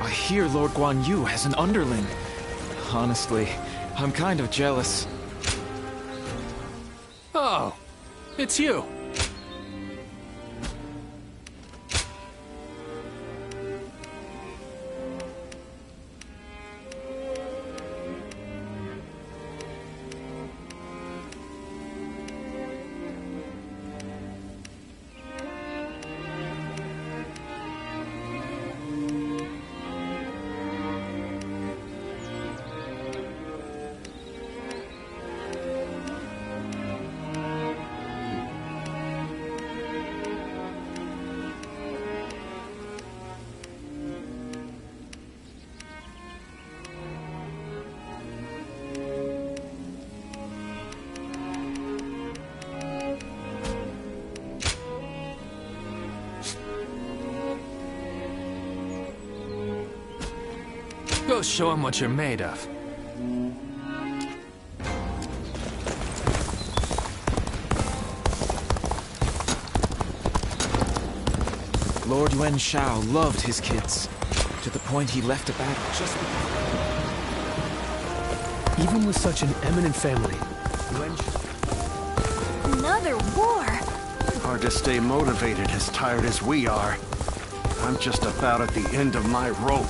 I hear Lord Guan Yu has an underling. Honestly, I'm kind of jealous. Oh, it's you. Go show him what you're made of. Lord Yuan Shao loved his kids, to the point he left a battle just Even with such an eminent family, Another war? Hard to stay motivated as tired as we are. I'm just about at the end of my rope.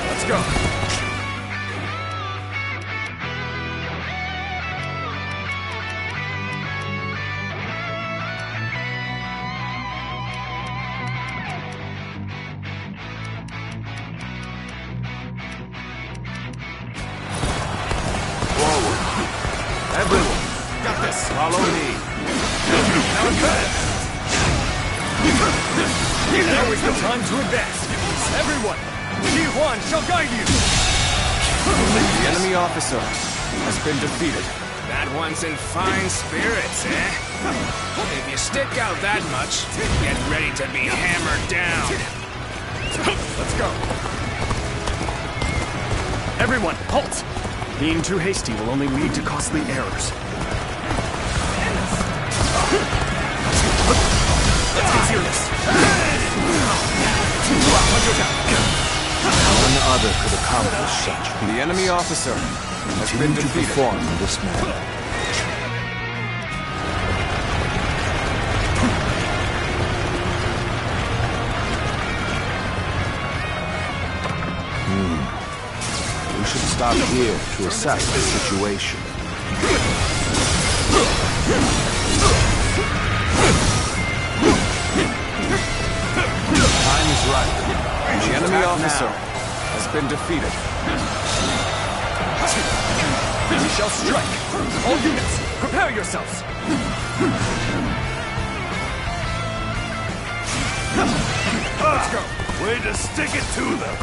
Let's go. Everyone, got this. Follow me. Now advance! Now is the time to advance! Everyone, Yuan shall guide you! The enemy officer has been defeated. That one's in fine spirits, eh? If you stick out that much, get ready to be hammered down. Let's go. Everyone, halt! Being too hasty will only lead to costly errors. Let's get serious. None other could accomplish such. The enemy officer has been Continue to defeated. perform in this manner. We should stop here to assess the situation. Time is right. The enemy officer has been defeated. We shall strike! All units, prepare yourselves! Let's go! Way to stick it to them!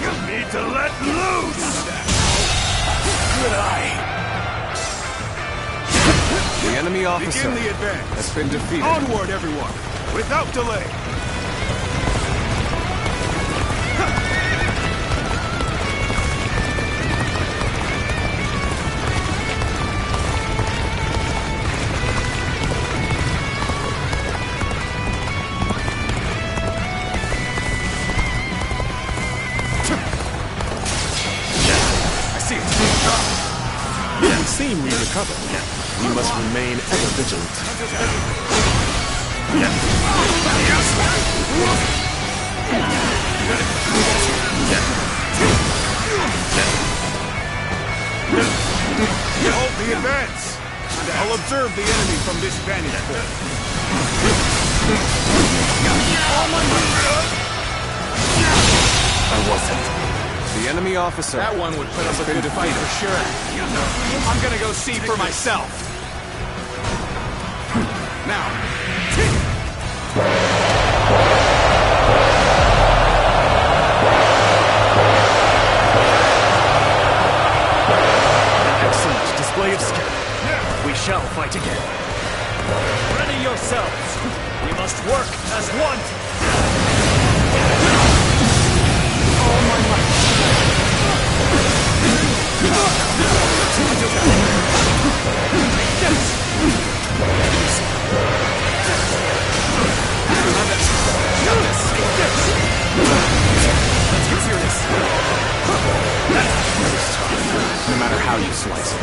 You need to let loose! Good eye! The enemy officer Begin the advance! has been defeated. Onward, everyone! Without delay! Seem we recover. We must remain ever vigilant. Hold the advance! I'll observe the enemy from this vantage point. I wasn't. The enemy officer. That one would put up a good fight for sure. I'm gonna go see for myself. Excellent display of skill. We shall fight again. Ready yourselves. We must work as one. All my might. Let's get serious. No matter how you slice it.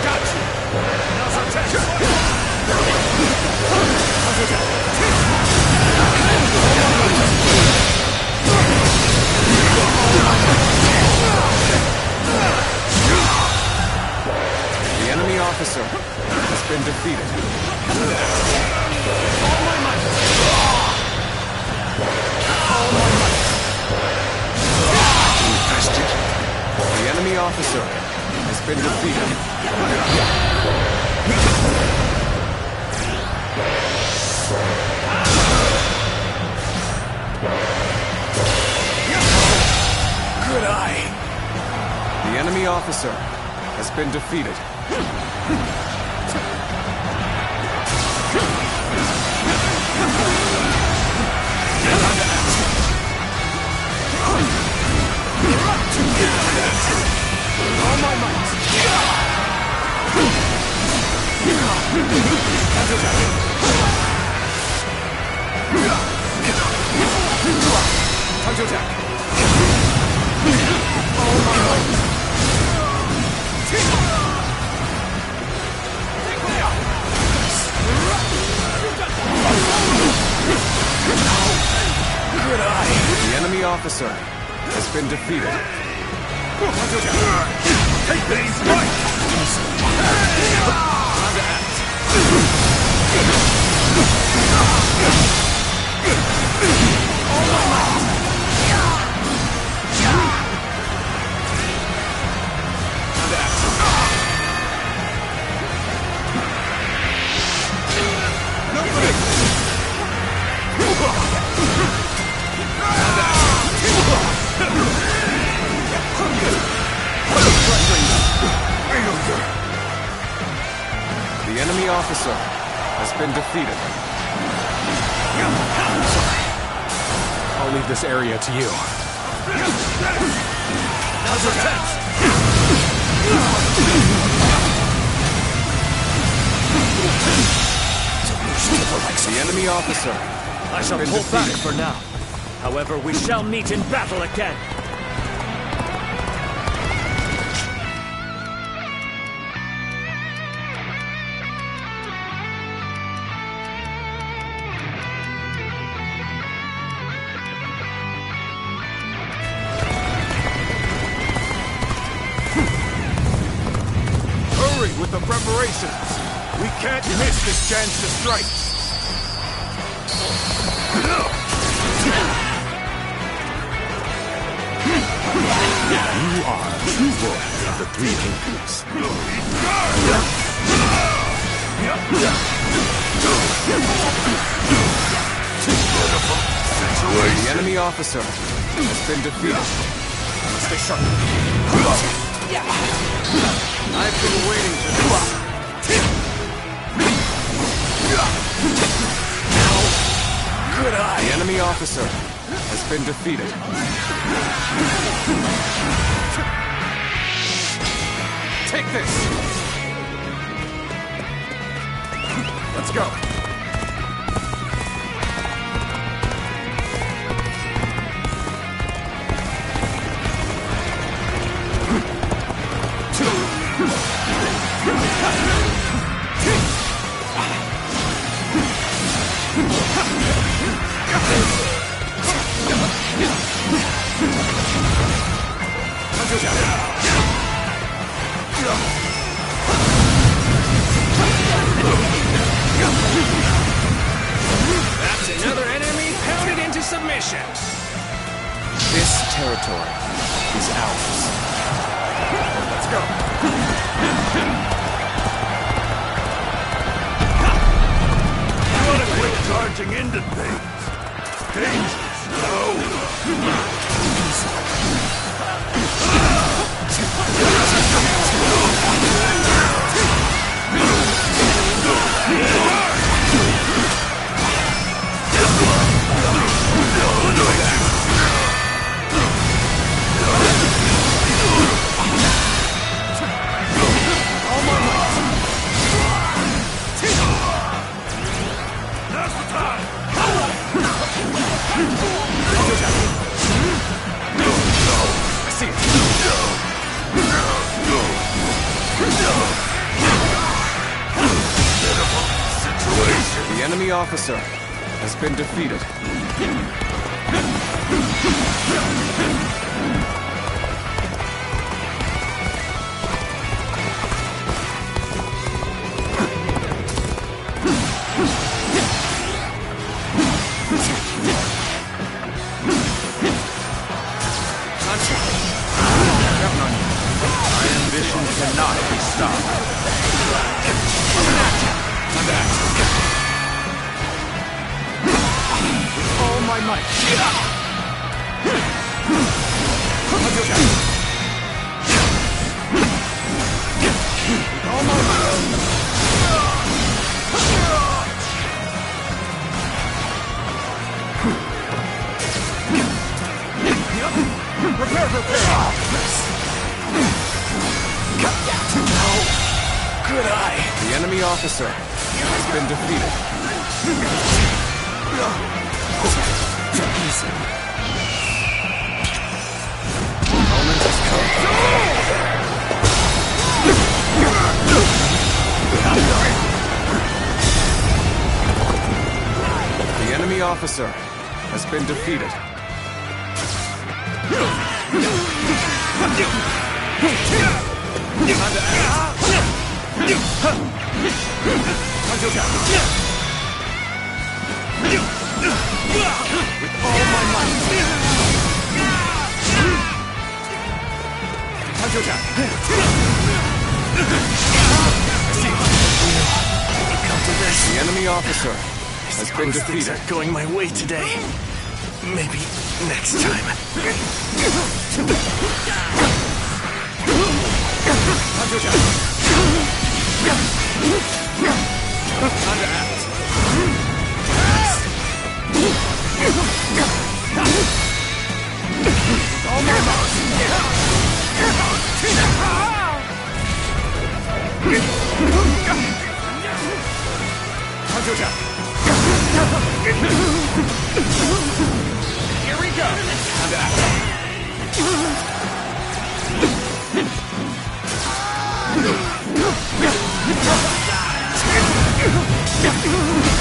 Got you. Now's our test. The enemy officer has been defeated. All my might. All my might. The enemy officer has been defeated. Good eye. The enemy officer has been defeated. All my might. Counter attack. All my might. Good eye. The enemy officer has been defeated. Take these right! Time to act. All my might. Time to act. No break. The enemy officer has been defeated. I'll leave this area to you. The enemy officer I shall pull back for now. However, we shall meet in battle again. Hurry with the preparations! We can't miss this chance to strike! You are true warrior of the Three Kingdoms. The enemy officer has been defeated. Stay sharp. I've been waiting for this. Good eye. The enemy officer has been defeated. Take this! Let's go! That's another enemy pounded into submission. This territory is ours. Let's go. You want to quit charging into things? Dangerous, no? The enemy officer has been defeated. My ambition cannot be stopped. With all my might. Prepare! How could I? The enemy officer has been defeated. Easy. Moment has come. The enemy officer has been defeated. With all my might. The enemy officer has been defeated. Things are going my way today. Maybe next time. Here we go!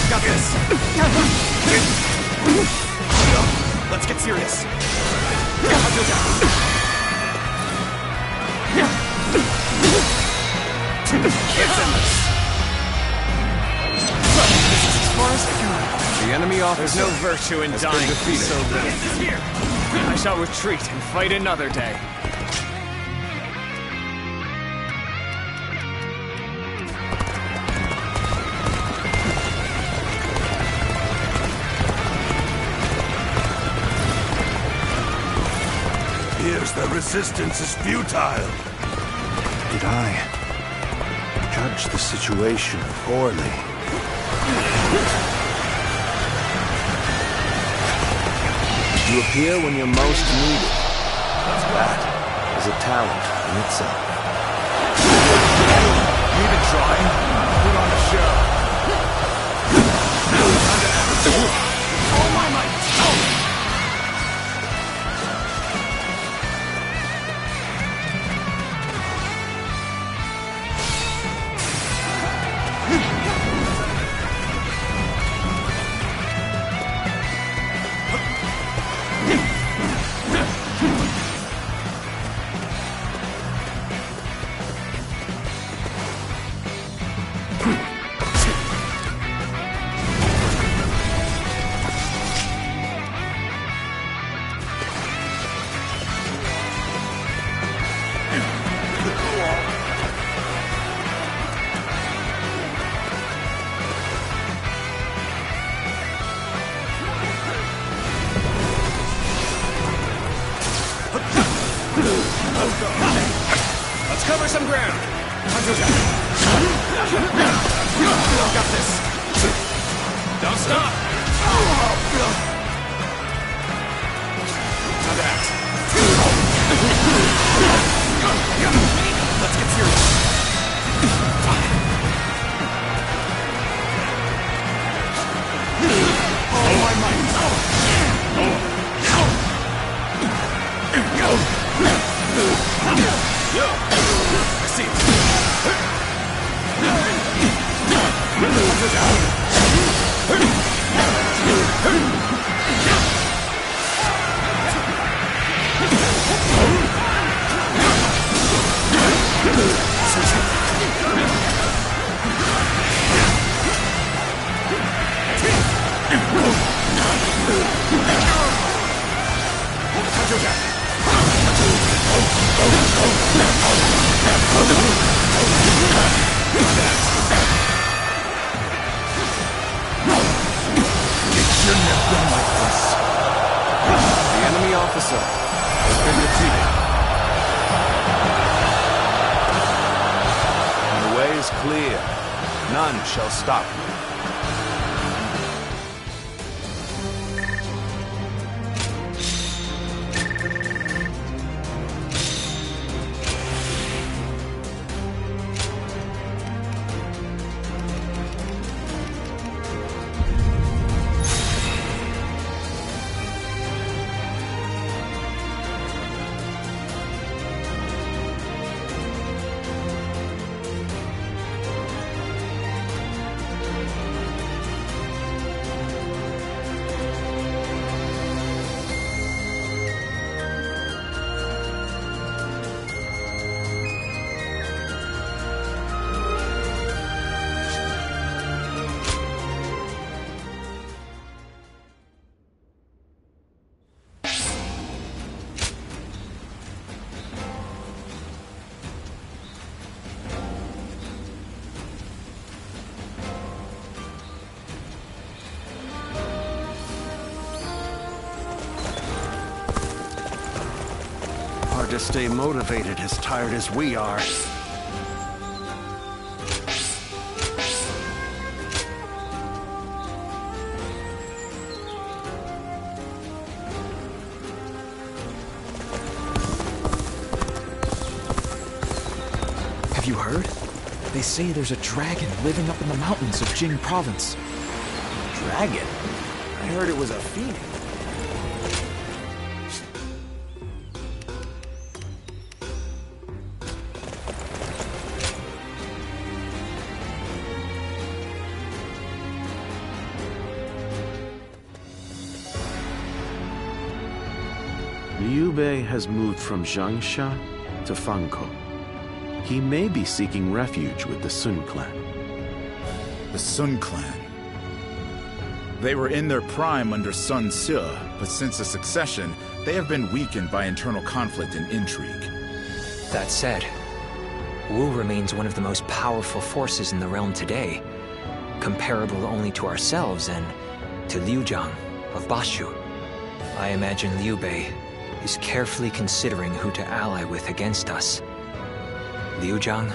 Got this. Let's get serious. The enemy officer. There's no virtue in dying so little. I shall retreat and fight another day. Appears the resistance is futile. Did I judge the situation poorly? You appear when you're most needed. That is a talent in itself. You've been trying. Put on a show. All my might. Let's cover some ground. Got this. Don't stop. Now that. Let's get serious. All my might. I see Shouldn't have been like this. The enemy officer has been defeated. The way is clear. None shall stop me. Hard to stay motivated as tired as we are. Have you heard? They say there's a dragon living up in the mountains of Jing province. Dragon? I heard it was a phoenix. Liu Bei has moved from Zhangsha to Fangkou. He may be seeking refuge with the Sun clan. The Sun clan. They were in their prime under Sun Ce, but since the succession, they have been weakened by internal conflict and intrigue. That said, Wu remains one of the most powerful forces in the realm today, comparable only to ourselves and to Liu Jiang of Bashu. I imagine Liu Bei is carefully considering who to ally with against us. Liu Jiang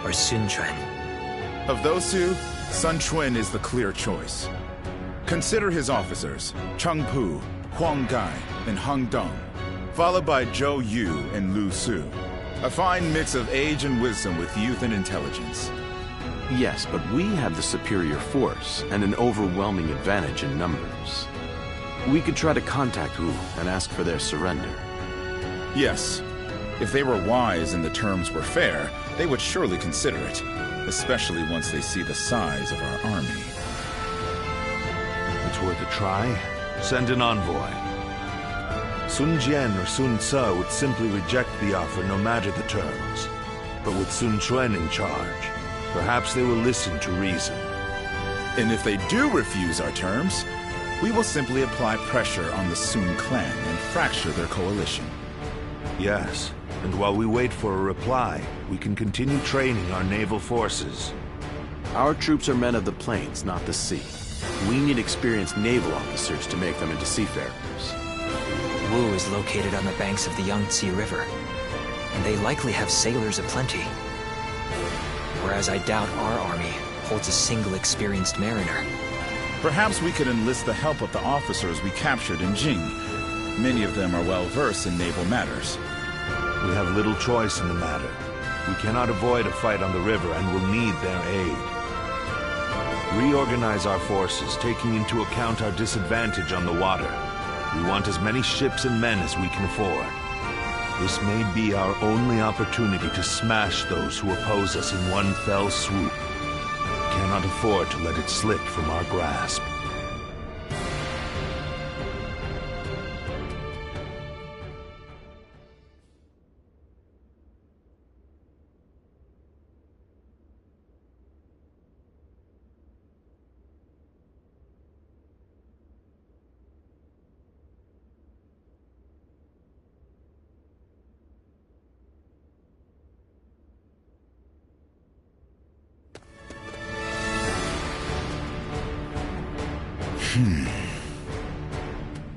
or Sun Quan? Of those two, Sun Quan is the clear choice. Consider his officers, Cheng Pu, Huang Gai, and Heng Dong, followed by Zhou Yu and Lu Su. A fine mix of age and wisdom with youth and intelligence. Yes, but we have the superior force and an overwhelming advantage in numbers. We could try to contact Wu and ask for their surrender. Yes. If they were wise and the terms were fair, they would surely consider it, especially once they see the size of our army. It's worth a try. Send an envoy. Sun Jian or Sun Ce would simply reject the offer no matter the terms. But with Sun Quan in charge, perhaps they will listen to reason. And if they do refuse our terms, we will simply apply pressure on the Sun clan and fracture their coalition. Yes, and while we wait for a reply, we can continue training our naval forces. Our troops are men of the plains, not the sea. We need experienced naval officers to make them into seafarers. Wu is located on the banks of the Yangtze River, and they likely have sailors aplenty. Whereas I doubt our army holds a single experienced mariner. Perhaps we could enlist the help of the officers we captured in Jing. Many of them are well-versed in naval matters. We have little choice in the matter. We cannot avoid a fight on the river and will need their aid. Reorganize our forces, taking into account our disadvantage on the water. We want as many ships and men as we can afford. This may be our only opportunity to smash those who oppose us in one fell swoop. We cannot afford to let it slip from our grasp.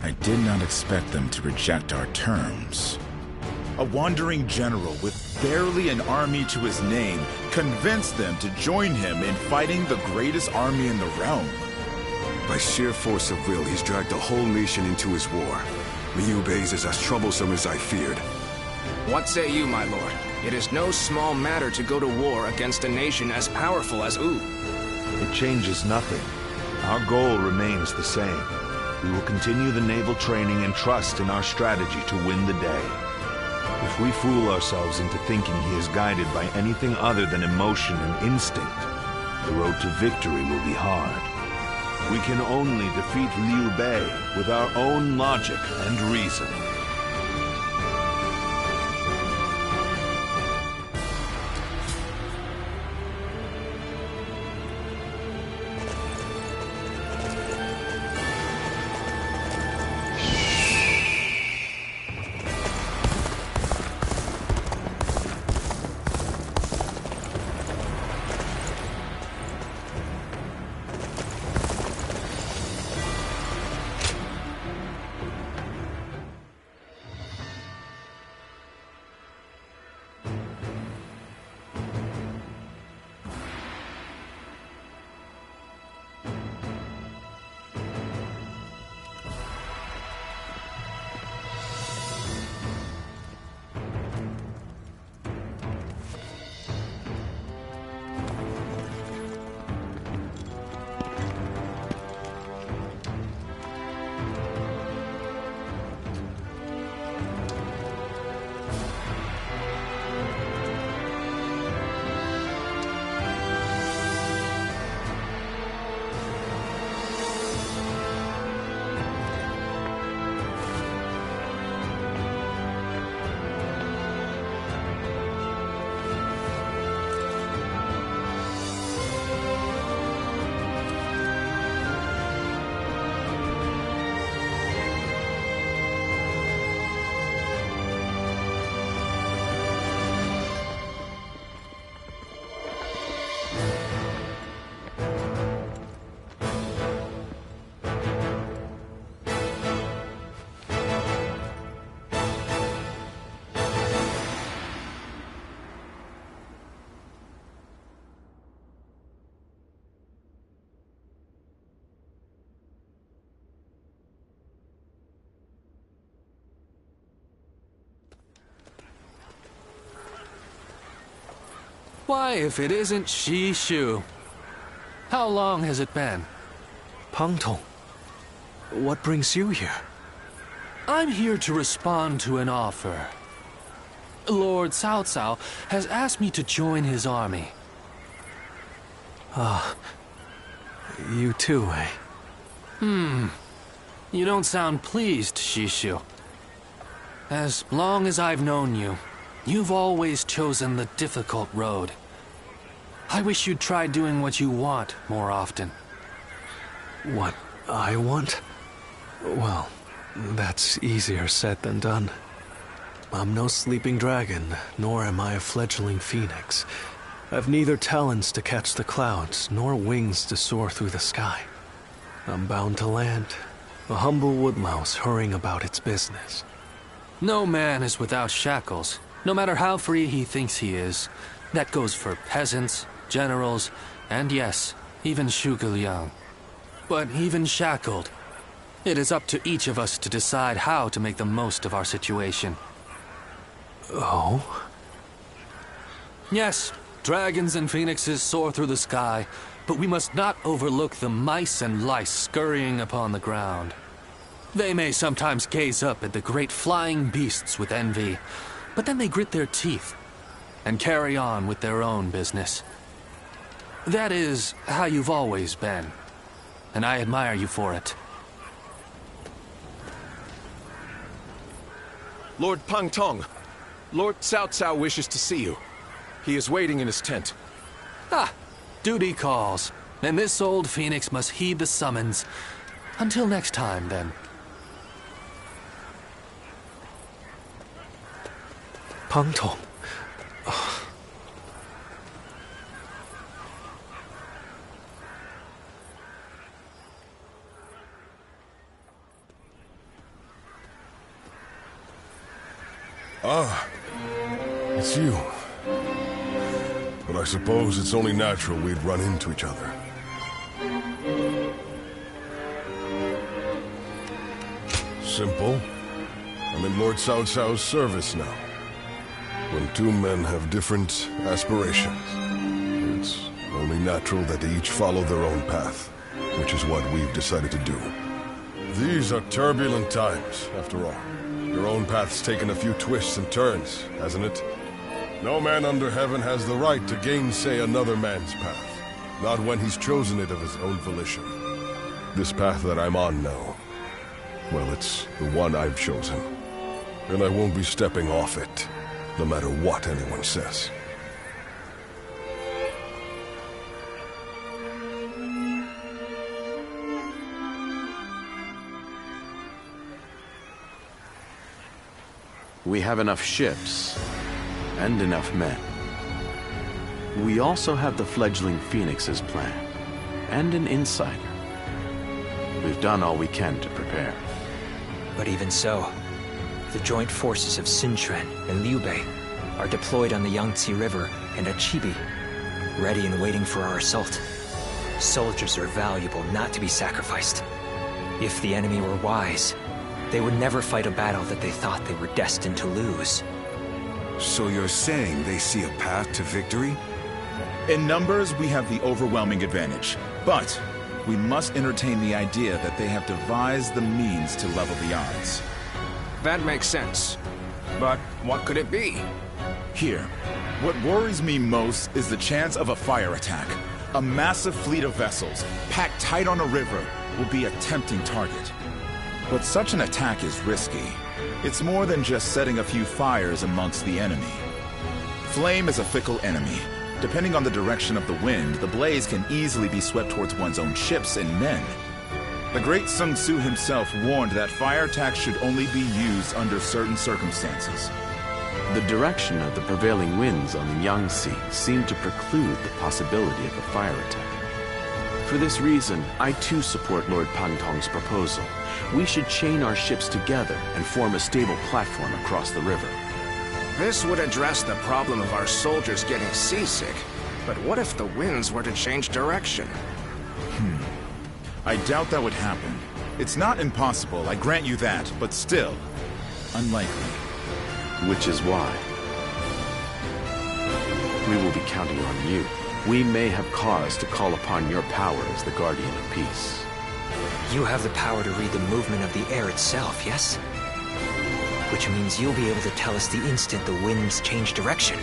I did not expect them to reject our terms. A wandering general with barely an army to his name convinced them to join him in fighting the greatest army in the realm. By sheer force of will, he's dragged a whole nation into his war. Liu Bei's is as troublesome as I feared. What say you, my lord? It is no small matter to go to war against a nation as powerful as Wu. It changes nothing. Our goal remains the same. We will continue the naval training and trust in our strategy to win the day. If we fool ourselves into thinking he is guided by anything other than emotion and instinct, the road to victory will be hard. We can only defeat Liu Bei with our own logic and reason. Why, if it isn't Shishu? How long has it been? Pang Tong, what brings you here? I'm here to respond to an offer. Lord Cao Cao has asked me to join his army. Ah, you too, eh? You don't sound pleased, Shishu. As long as I've known you, you've always chosen the difficult road. I wish you'd try doing what you want more often. What I want? Well, that's easier said than done. I'm no sleeping dragon, nor am I a fledgling phoenix. I've neither talons to catch the clouds, nor wings to soar through the sky. I'm bound to land, a humble woodlouse hurrying about its business. No man is without shackles, no matter how free he thinks he is. That goes for peasants, generals, and yes, even Zhuge Liang. But even shackled, it is up to each of us to decide how to make the most of our situation. Oh? Yes, dragons and phoenixes soar through the sky, but we must not overlook the mice and lice scurrying upon the ground. They may sometimes gaze up at the great flying beasts with envy, but then they grit their teeth and carry on with their own business. That is how you've always been, and I admire you for it. Lord Pang Tong, Lord Cao Cao wishes to see you. He is waiting in his tent. Ah, duty calls, and this old phoenix must heed the summons. Until next time, then. Pang Tong. Ah, it's you. But I suppose it's only natural we'd run into each other. Simple. I'm in Lord Cao Cao's service now. When two men have different aspirations, it's only natural that they each follow their own path, which is what we've decided to do. These are turbulent times, after all. Your own path's taken a few twists and turns, hasn't it? No man under heaven has the right to gainsay another man's path, not when he's chosen it of his own volition. This path that I'm on now, well, it's the one I've chosen, and I won't be stepping off it, no matter what anyone says. We have enough ships, and enough men. We also have the fledgling Phoenix's plan, and an insider. We've done all we can to prepare. But even so, the joint forces of Sun Quan and Liu Bei are deployed on the Yangtze River and at Chibi, ready and waiting for our assault. Soldiers are valuable, not to be sacrificed. If the enemy were wise, they would never fight a battle that they thought they were destined to lose. So you're saying they see a path to victory? In numbers, we have the overwhelming advantage. But we must entertain the idea that they have devised the means to level the odds. That makes sense. But what could it be? Here, what worries me most is the chance of a fire attack. A massive fleet of vessels, packed tight on a river, will be a tempting target. But such an attack is risky. It's more than just setting a few fires amongst the enemy. Flame is a fickle enemy. Depending on the direction of the wind, the blaze can easily be swept towards one's own ships and men. The great Sun Tzu himself warned that fire attacks should only be used under certain circumstances. The direction of the prevailing winds on the Yangtze seemed to preclude the possibility of a fire attack. For this reason, I too support Lord Pantong's proposal. We should chain our ships together and form a stable platform across the river. This would address the problem of our soldiers getting seasick. But what if the winds were to change direction? I doubt that would happen. It's not impossible, I grant you that, but still, unlikely. Which is why we will be counting on you. We may have cause to call upon your power as the Guardian of Peace. You have the power to read the movement of the air itself, yes? Which means you'll be able to tell us the instant the winds change direction.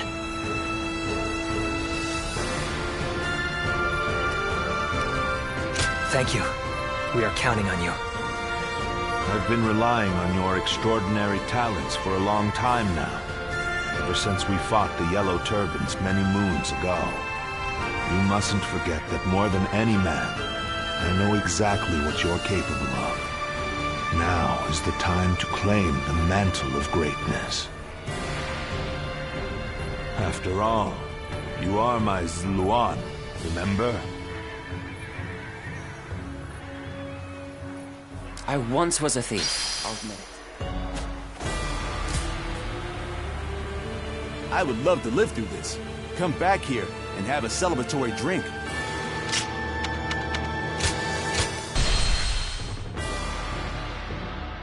Thank you. We are counting on you. I've been relying on your extraordinary talents for a long time now. Ever since we fought the Yellow Turbans many moons ago. You mustn't forget that more than any man, I know exactly what you're capable of. Now is the time to claim the mantle of greatness. After all, you are my Yuan, remember? I once was a thief, I'll admit it. I would love to live through this. Come back here and have a celebratory drink.